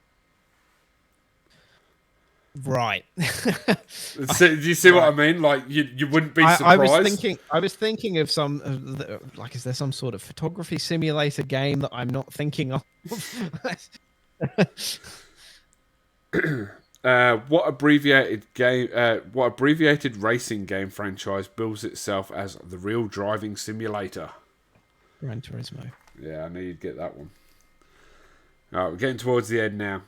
Right. Do you see what I mean? Like you wouldn't be surprised. I was thinking of some like, is there some sort of photography simulator game that I'm not thinking of? What abbreviated racing game franchise bills itself as the real driving simulator? Gran Turismo. Yeah, I knew you'd get that one. All right, we're getting towards the end now.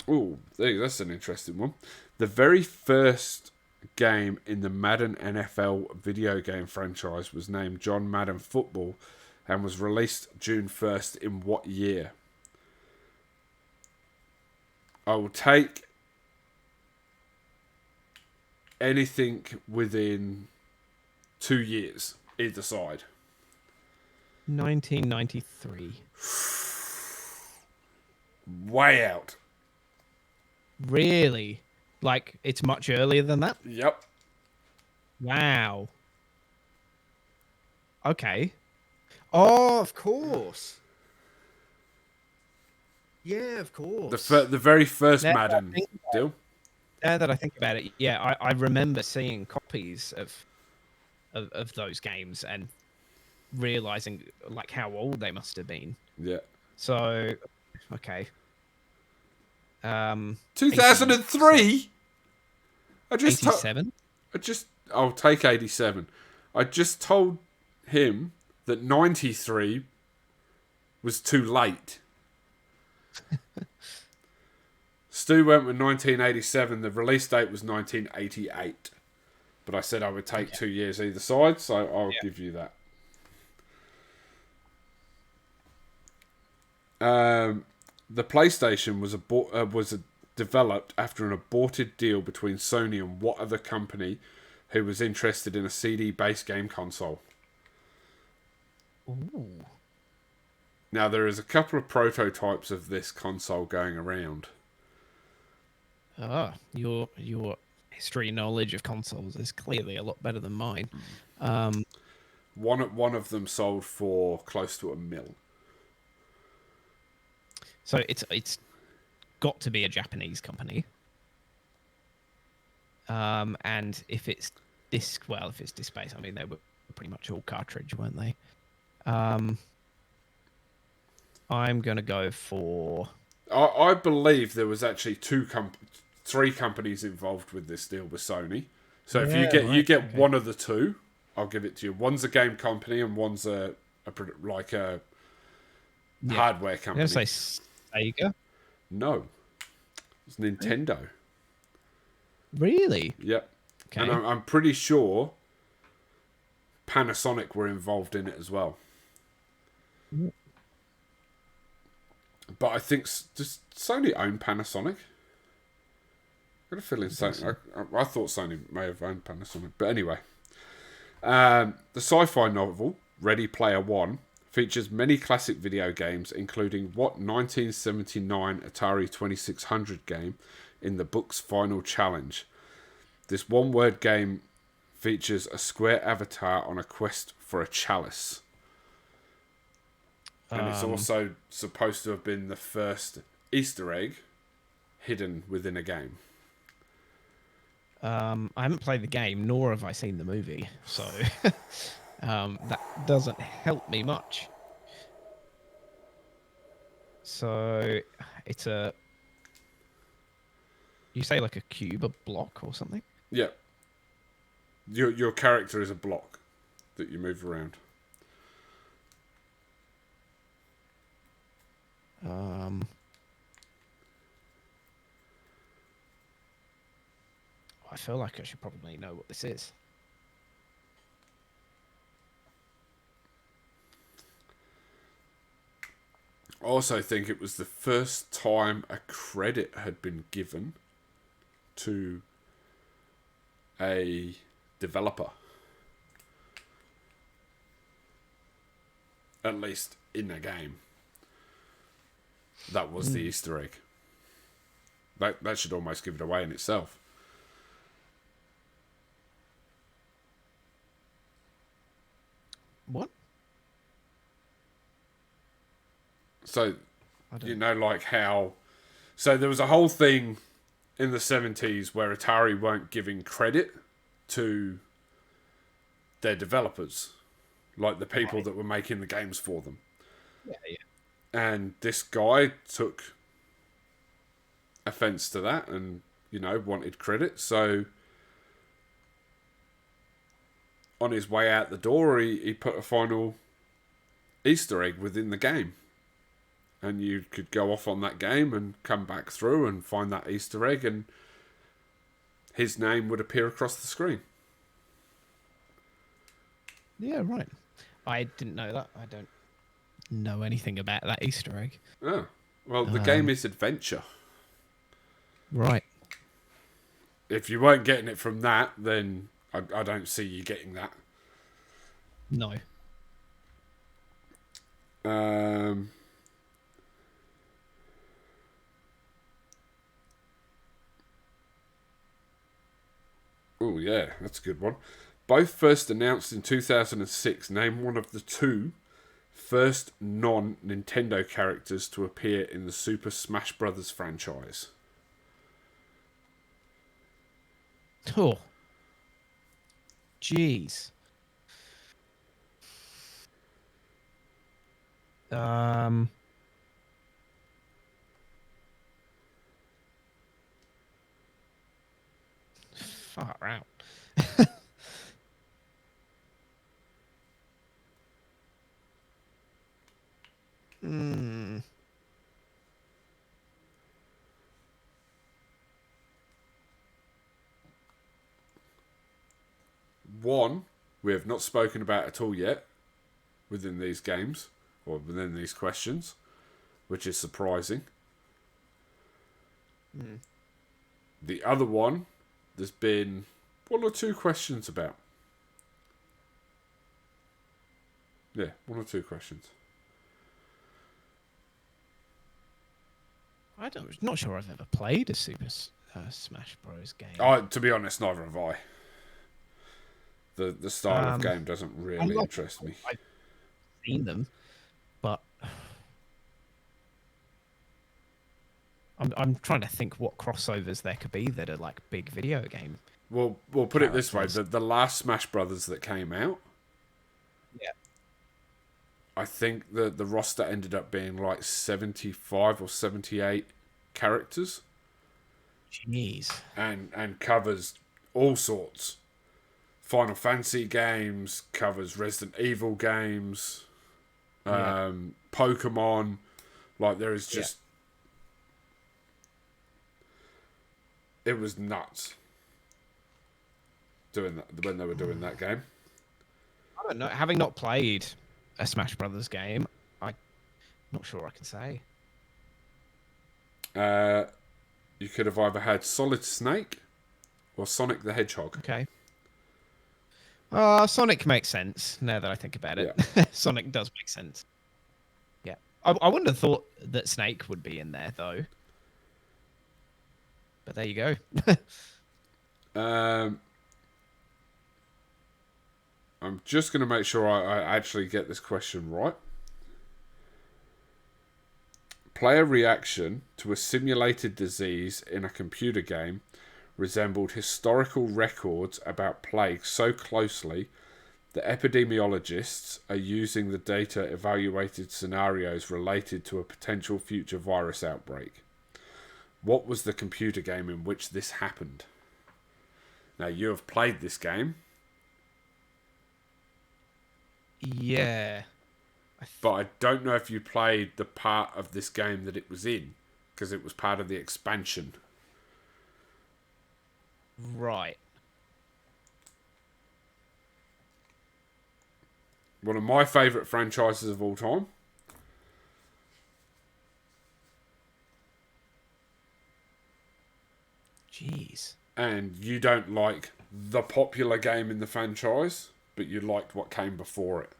Oh, that's an interesting one. The very first game in the Madden NFL video game franchise was named John Madden Football and was released June 1st in what year? I will take anything within 2 years, either side. 1993. Way out. Really? Like, it's much earlier than that? Yep. Wow. Okay. Oh, of course. Yeah, of course. The very first Now Madden deal. Now that I think about it, yeah, I remember seeing copies of those games and realizing like how old they must have been. Yeah. So, okay. 2003. I just 87. I'll take 87. I just told him that 93 was too late. Stu went with 1987. The release date was 1988. But I said I would take 2 years either side, so I'll give you that. The PlayStation was developed after an aborted deal between Sony and what other company who was interested in a CD-based game console. Ooh. Now, there is a couple of prototypes of this console going around. Ah, your history knowledge of consoles is clearly a lot better than mine. Um, One of them sold for close to $1 million. so it's got to be a Japanese company. And if it's disc, well, if it's disc-based, I mean, they were pretty much all cartridge, weren't they? I'm gonna go for. I believe there was actually three companies involved with this deal with Sony. So if Yeah, you right, get okay. one of the two, I'll give it to you. One's a game company and one's a Yeah, hardware I'm company. gonna say Sega. No, it's Nintendo. Really? Yep. And Okay. I'm pretty sure Panasonic were involved in it as well. But I think does Sony own Panasonic? I've got a feeling Sony. I thought Sony may have owned Panasonic, but anyway, the sci-fi novel Ready Player One features many classic video games, including what 1979 Atari 2600 game in the book's final challenge. This one-word game features a square avatar on a quest for a chalice. And it's also supposed to have been the first Easter egg hidden within a game. I haven't played the game, nor have I seen the movie, so that doesn't help me much. So it's a. You say like a cube, a block, or something? Yeah. Your character is a block that you move around. I feel like I should probably know what this is. I also think it was the first time a credit had been given to a developer. At least in a game. That was the Easter egg. That should almost give it away in itself. What? So, like how... So there was a whole thing in the 70s where Atari weren't giving credit to their developers. Like the people that were making the games for them. Yeah, yeah. And this guy took offense to that and, wanted credit. So on his way out the door, he put a final Easter egg within the game. And you could go off on that game and come back through and find that Easter egg, and his name would appear across the screen. Yeah, right. I didn't know that. I don't know anything about that Easter egg. Oh, well, the game is adventure. Right. If you weren't getting it from that, then I don't see you getting that. No. Oh, yeah, that's a good one. Both first announced in 2006. Name one of the two first non-Nintendo characters to appear in the Super Smash Bros. Franchise. Oh. Jeez. Far out. One we have not spoken about at all yet within these games or within these questions, which is surprising. The other one, there's been one or two questions about. Yeah, one or two questions. Not sure I've ever played a Super Smash Bros. Game. To be honest, neither have I. The style of game doesn't really interest me. I've seen them, but I'm trying to think what crossovers there could be that are like big video game. Well, we'll put it this way: characters. the last Smash Brothers that came out, Yeah. I think the roster ended up being like 75 or 78 characters, Jeez. and covers all sorts. Final Fantasy games, covers Resident Evil games, Pokemon. Like there is just, it was nuts doing that when they were doing that game. I don't know. Having not played a Smash Brothers game, I'm not sure I can say. You could have either had Solid Snake or Sonic the Hedgehog. Okay. Sonic makes sense now that I think about it. Yeah. Sonic does make sense. Yeah. I wouldn't have thought that Snake would be in there, though. But there you go. I'm just going to make sure I actually get this question right. Player reaction to a simulated disease in a computer game resembled historical records about plague so closely that epidemiologists are using the data evaluated scenarios related to a potential future virus outbreak. What was the computer game in which this happened? Now, you have played this game. Yeah. But I don't know if you played the part of this game that it was in, because it was part of the expansion. Right. One of my favourite franchises of all time. Jeez. And you don't like the popular game in the franchise, but you liked what came before it.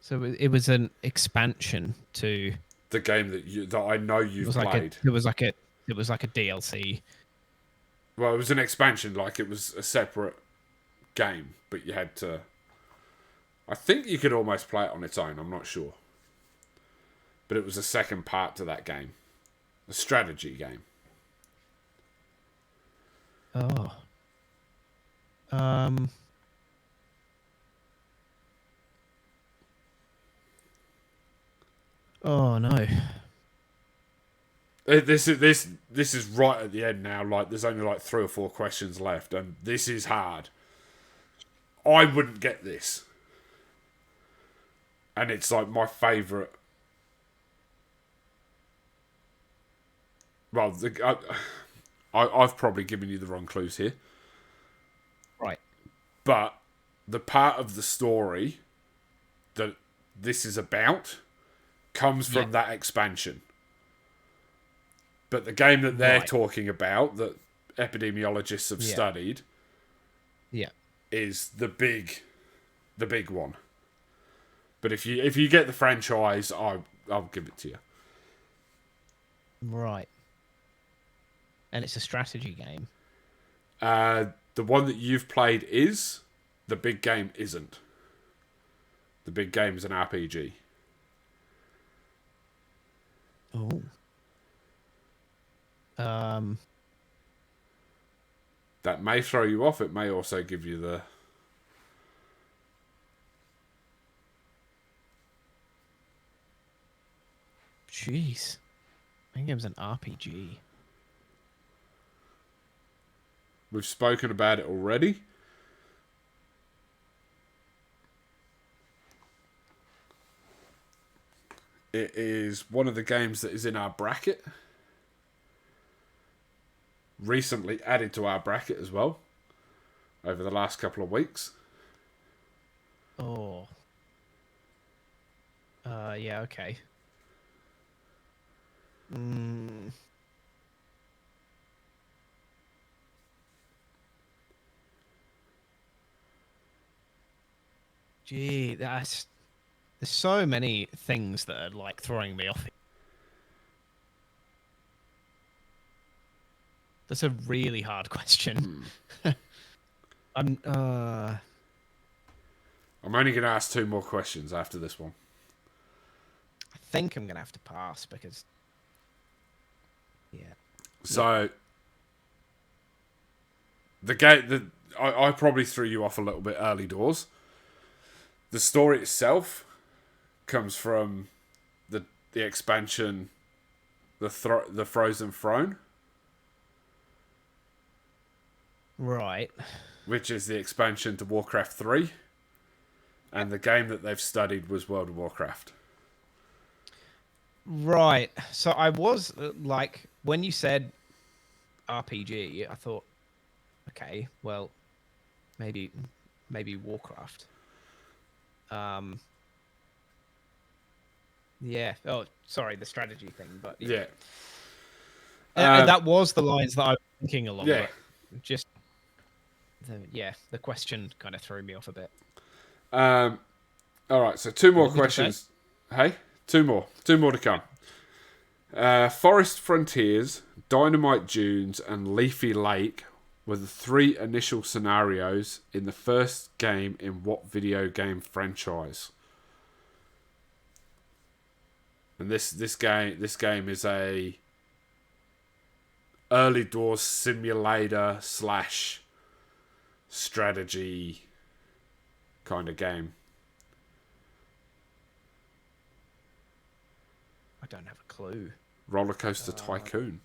So it was an expansion to The game that I know you've played. It was like a DLC. Well, it was an expansion, like it was a separate game, but you had to. I think you could almost play it on its own. I'm not sure, but it was a second part to that game, a strategy game. Oh. Oh no. This is right at the end now. Like there's only like 3 or 4 questions left, and this is hard. I wouldn't get this, and it's like my favourite. Well, I've probably given you the wrong clues here. Right. But the part of the story that this is about comes from that expansion. But the game that they're talking about, that epidemiologists have studied, is the big one. But if you get the franchise, I'll give it to you. Right. And it's a strategy game. The one that you've played is. The big game isn't. The big game is an RPG. Oh. That may throw you off. It may also give you the. Jeez. I think it was an RPG. We've spoken about it already. It is one of the games that is in our bracket. Recently added to our bracket as well. Over the last couple of weeks. Oh. Yeah, okay. Mm, gee, there's so many things that are like throwing me off. That's a really hard question. I'm I'm only going to ask 2 more questions after this one. I think I'm gonna have to pass because yeah. Look, So the game, I probably threw you off a little bit early doors. The story itself comes from the expansion, the Frozen Throne, right. which is the expansion to Warcraft 3, and the game that they've studied was World of Warcraft. Right. So I was like, when you said RPG, I thought, okay, well, maybe, maybe Warcraft. Um, yeah. Oh, sorry, the strategy thing, but yeah, Yeah, and that was the lines that I was thinking along, yeah. but just the question kind of threw me off a bit. All right, so 2 more What did you say? questions. Hey, 2 more to come. Forest Frontiers, Dynamite Dunes, and Leafy Lake were the 3 initial scenarios in the first game in what video game franchise? And this game is a early doors simulator slash strategy kind of game. I don't have a clue. Roller Coaster Tycoon.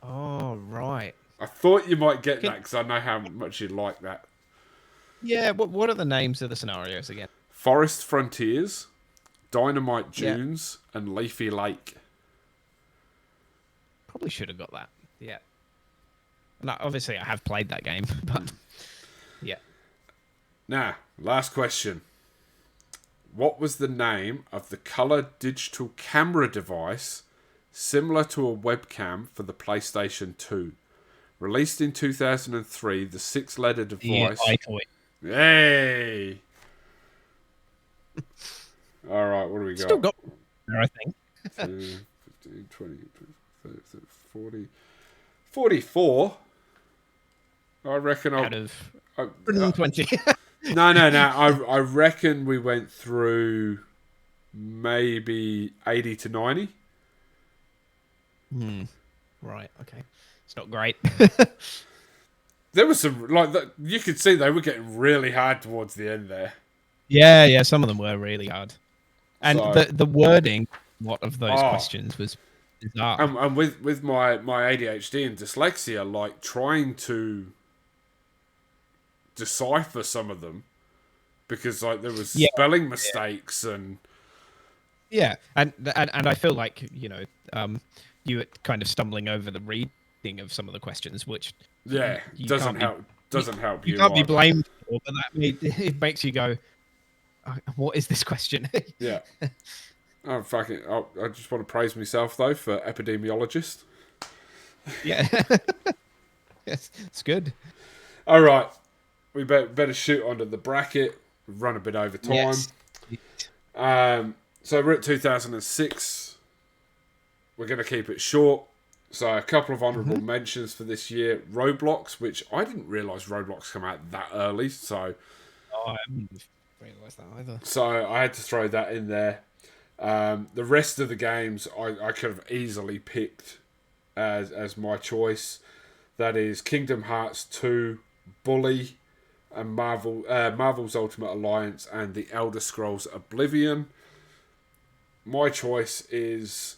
Oh, right. I thought you might get Can, that because I know how much you like that. yeah. What are the names of the scenarios again? Forest Frontiers, Dynamite Yeah. Dunes, and Leafy Lake. Probably should have got that. Yeah. No, obviously I have played that game, but yeah. Now, last question. What was the name of the color digital camera device similar to a webcam for the PlayStation 2? Released in 2003, the 6-letter Yeah, device. iToy. Hey! All right, what do we Still got? got there, I think. 10, 15, 20, 30, 40, 44. I reckon Out of I 120. no. I reckon we went through maybe 80 to 90. Right, okay. It's not great. There was some you could see they were getting really hard towards the end there. Yeah, some of them were really hard. And So the wording what of those oh, questions was bizarre. and with my ADHD and dyslexia, like trying to decipher some of them because like there was Yeah. spelling mistakes and Yeah. And I feel like, you were kind of stumbling over the reading of some of the questions, which yeah, you doesn't can't be help. Doesn't help you you can't be either. blamed for, but it makes you go, what is this question? Yeah. Oh, fucking! I just want to praise myself though for epidemiologist. Yeah. Yes, it's good. All right, we better shoot onto the bracket. We've run a bit over time. Yes. So we're at 2006. We're going to keep it short. So a couple of honourable mentions for this year: Roblox, which I didn't realise Roblox come out that early. So I haven't realised that either. So I had to throw that in there. The rest of the games I could have easily picked as my choice. That is Kingdom Hearts 2, Bully, and Marvel's Ultimate Alliance, and The Elder Scrolls Oblivion. My choice is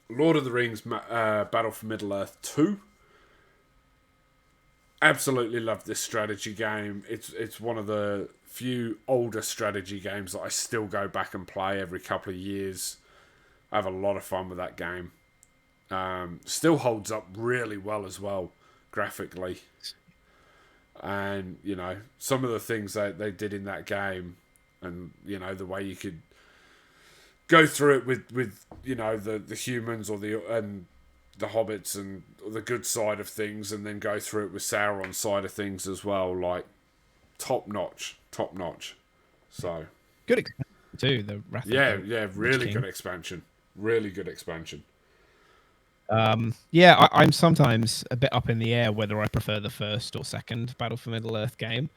Lord of the Rings Battle for Middle-earth 2. Absolutely love this strategy game. It's one of the few older strategy games that I still go back and play every couple of years. I have a lot of fun with that game. Still holds up really well as well, graphically. And, some of the things they did in that game and, the way you could go through it with the humans or the hobbits and the good side of things, and then go through it with Sauron's side of things as well. Like top notch, top notch. So Good expansion too. The Wrath of yeah, the yeah, Lich really King. good expansion. Really good expansion. Yeah, I'm sometimes a bit up in the air whether I prefer the first or second Battle for Middle Earth game.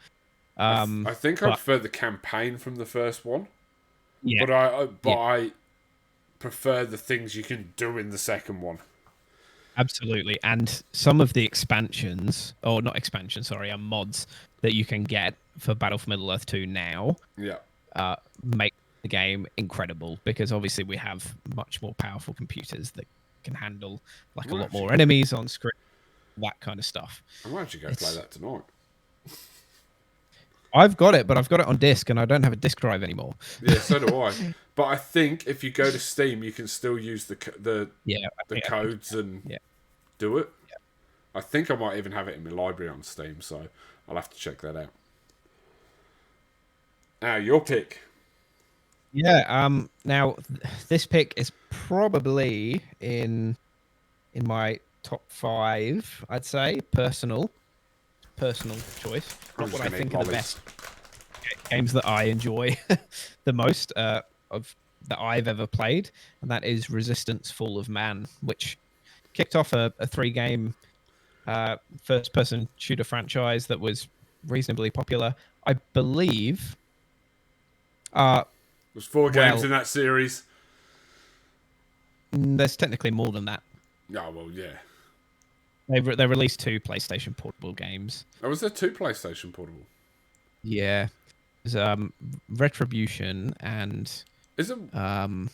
I think I But prefer the campaign from the first one, yeah, but yeah, I prefer the things you can do in the second one. absolutely. And some of the expansions, or not expansions, sorry, mods that you can get for Battle for Middle Earth 2 now Yeah, make the game incredible because obviously we have much more powerful computers that can handle I like a might lot actually, more enemies on screen, that kind of stuff. I might actually go play It's that tonight. I've got it, but I've got it on disc and I don't have a disc drive anymore. Yeah, so do I. But I think if you go to Steam, you can still use Yeah, I the think I can. codes and Yeah. do it. I think I might even have it in my library on Steam, so I'll have to check that out. Now, your pick. Yeah. Now this pick is probably in my top 5. I'd say personal choice. I'm Not just what I going to eat think are the lollies. best games that I enjoy the most of that I've ever played, and that is Resistance: Fall of Man, which kicked off a 3-game first-person shooter franchise that was reasonably popular. I believe. There's 4 games Well, in that series. there's technically more than that. Oh, well, yeah. They released 2 PlayStation Portable games. Oh, was there 2 PlayStation Portable? Yeah, there's Retribution and Is it? um.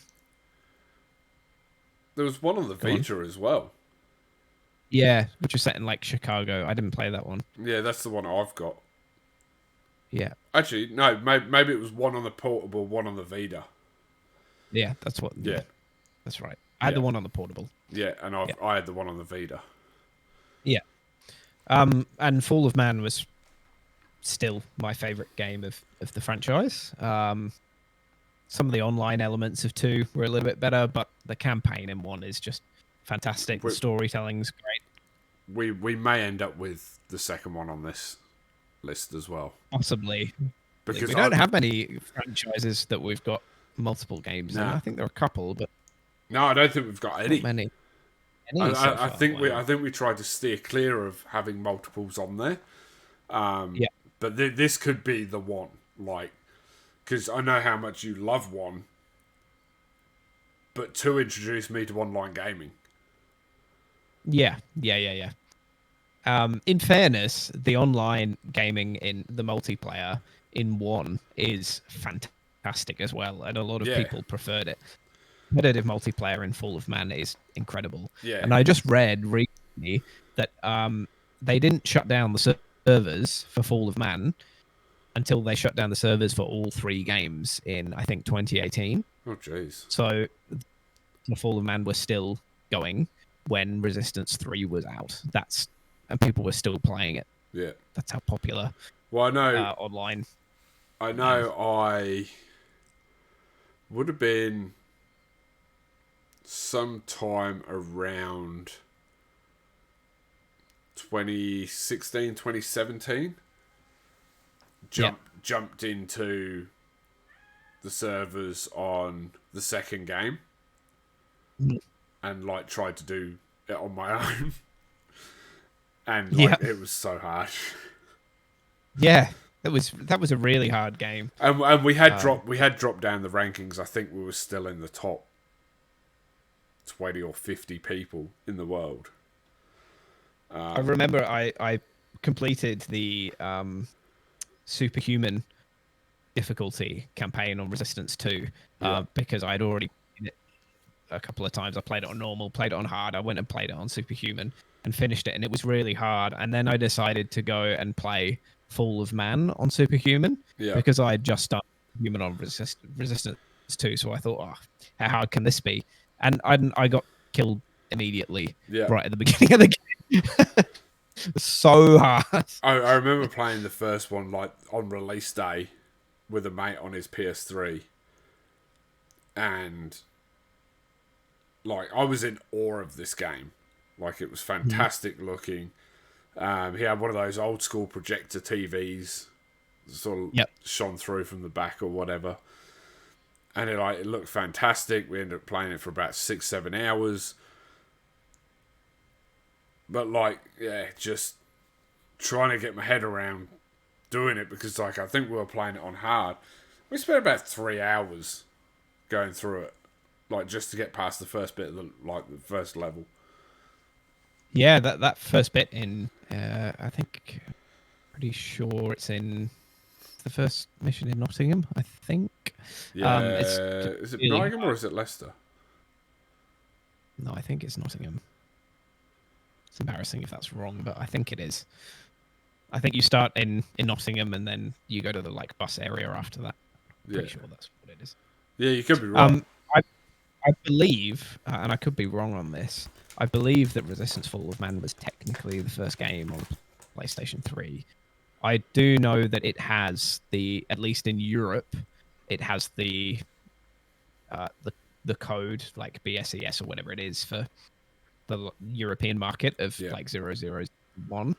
There was one on the Go on. Vita as well. Yeah, which was set in like Chicago. I didn't play that one. Yeah, that's the one I've got. Yeah, Actually, no, maybe it was one on the portable, one on the Vita. yeah, that's what. Yeah, That's right. I had yeah, the one on the portable. yeah, and Yeah, I had the one on the Vita. yeah. And Fall of Man was still my favorite game of the franchise. Some of the online elements of 2 were a little bit better, but the campaign in 1 is just fantastic. The We, storytelling's great. we may end up with the second one on this list as well, Possibly. because We don't have many franchises that we've got multiple games in. nah, I think there are a couple, but no, I don't think we've got not any. many. Any so I far. think Wow. I think we tried to steer clear of having multiples on there. Yeah. But this could be the one, like, because I know how much you love 1, but 2 introduced me to online gaming. Yeah. In fairness, the online gaming in the multiplayer in 1 is fantastic as well, and a lot of Yeah, people preferred it. Competitive multiplayer in Fall of Man is incredible. yeah, And I just read recently that they didn't shut down the servers for Fall of Man until they shut down the servers for all 3 games in, I think, 2018. oh jeez, So the Fall of Man was still going when Resistance 3 was out. And people were still playing it. yeah. That's how popular Well, online. I would have been sometime around 2016, 2017. Jumped into the servers on the second game and like tried to do it on my own. And like it was so hard. Yeah, that was a really hard game. And we had dropped down the rankings. I think we were still in the top 20 or 50 people in the world. I remember I completed the superhuman difficulty campaign on Resistance 2 because I'd already played it a couple of times. I played it on normal, played it on hard. I went and played it on superhuman and finished it, and it was really hard. And then I decided to go and play Fall of Man on superhuman because I had just done human on Resistance 2. So I thought, oh, how hard can this be? And I got killed immediately right at the beginning of the game. So hard. I remember playing the first one like on release day with a mate on his PS3, and like I was in awe of this game. Like it was Mhm. fantastic looking. He had one of those old school projector TVs, sort of Yep. shone through from the back or whatever, and it looked fantastic. We ended up playing it for about 6-7 hours, but like yeah, just trying to get my head around doing it because like I think we were playing it on hard. We spent about 3 hours going through it, like just to get past the first bit of the first level. Yeah, that first bit in, I think, pretty sure it's in the first mission in Nottingham. I think. It's Yeah, is it really Nottingham or is it Leicester? no, I think it's Nottingham. It's embarrassing if that's wrong, but I think it is. I think you start in Nottingham and then you go to the like bus area after that. Yeah, Pretty sure that's what it is. yeah, you could be right. Um, I believe, and I could be wrong on this. I believe that Resistance: Fall of Man was technically the first game on PlayStation 3. I do know that it has the, at least in Europe, it has uh, the the code like BSES or whatever it is for the European market of Yeah, like 001.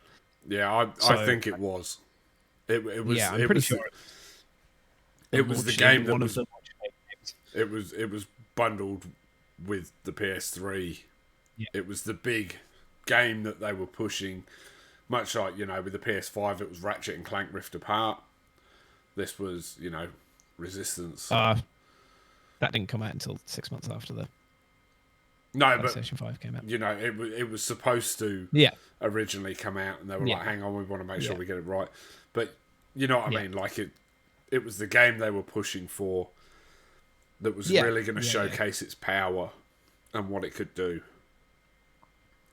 yeah, I So think it was. It was yeah, I'm pretty sure the it was the launch game in that one of was the launch games. it was bundled with the PS3. Yeah. It was the big game that they were pushing, much like with the PS5 it was Ratchet and Clank Rift Apart. This was Resistance. That didn't come out until 6 months after the No, but PlayStation 5 came out. it was supposed to Yeah, originally come out, and they were yeah, like, "Hang on, we want to make sure yeah, we get it right." But you know what I yeah, mean? Like it was the game they were pushing for that was yeah, really going to yeah. showcase its power and what it could do.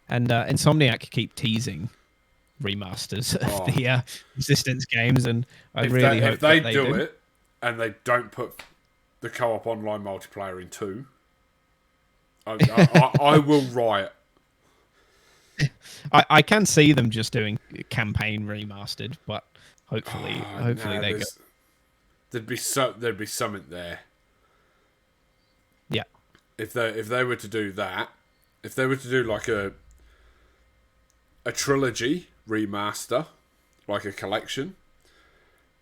And Insomniac keep teasing remasters of Oh, the Resistance games, and I if really they hope that they do do. it and they don't put the co-op online multiplayer in two, I will riot. I can see them just doing campaign remastered, but hopefully No, they go. there'd be something there Yeah, if they were to do that. If they were to do like a trilogy remaster, like a collection,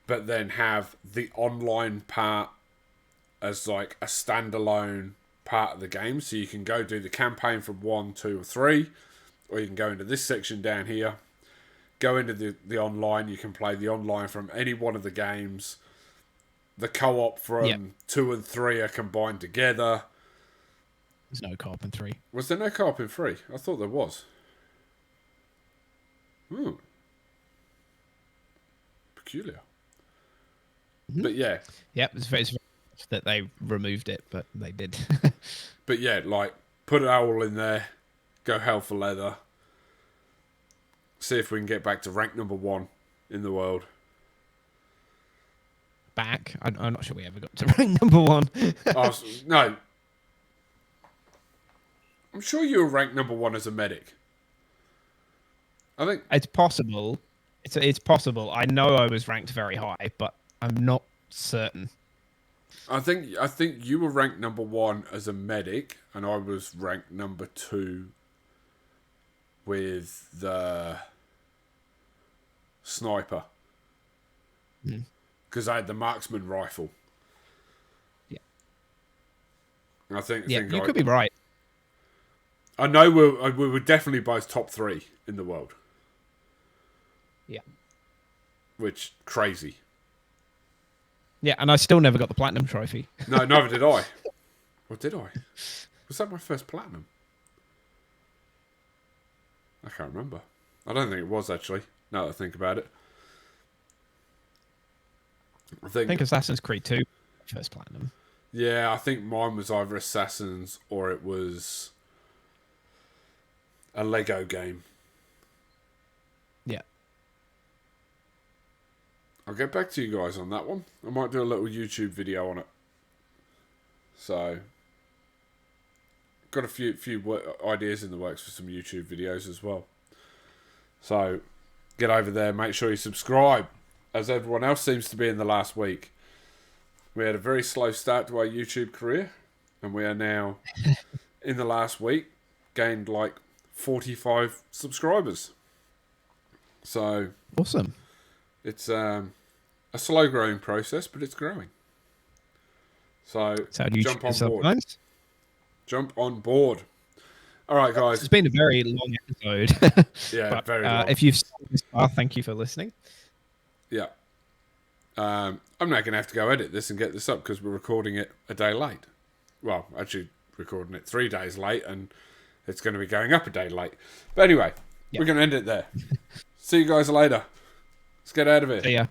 but then have the online part as like a standalone part of the game, so you can go do the campaign from 1, 2, or 3, or you can go into this section down here, go into the online. You can play the online from any one of the games. The co-op yeah. from 2 and 3 are combined together. There's no co-op in 3. Was there no co-op in 3? I thought there was. Peculiar. Mm-hmm. But yeah. Yep, it's very that they removed it, but they did. But yeah, like, put it all in there. Go hell for leather. See if we can get back to rank number 1 in the world. Back. I'm not sure we ever got to rank number 1. No. I'm sure you were ranked number 1 as a medic. I think It's possible. It's possible. I know I was ranked very high, but I'm not certain. I think you were ranked number 1 as a medic, and I was ranked number 2 with the sniper. Because I had the marksman rifle. Yeah. I think You could be right. I know we were definitely both top 3 in the world. Yeah. Which, crazy. Yeah, and I still never got the platinum trophy. No, neither did I. Or did I? Was that my first platinum? I can't remember. I don't think it was, actually, now that I think about it. I think Assassin's Creed 2 first platinum. Yeah, I think mine was either Assassins or it was a Lego game. Yeah. I'll get back to you guys on that one. I might do a little YouTube video on it. So, got a few ideas in the works for some YouTube videos as well. So, get over there. Make sure you subscribe, as everyone else seems to be in the last week. We had a very slow start to our YouTube career, and we are now in the last week gained like 45 subscribers. So Awesome. it's a slow growing process, but it's growing. So So do you jump on board. sometimes? Jump on board. All right, guys. It's been a very long episode. Yeah, but, very long. If you've started this far, thank you for listening. Yeah. I'm now going to have to go edit this and get this up because we're recording it a day late. Well, actually recording it 3 days late, and it's going to be going up a day late. But anyway, we're going to end it there. See you guys later. Let's get out of here. See ya.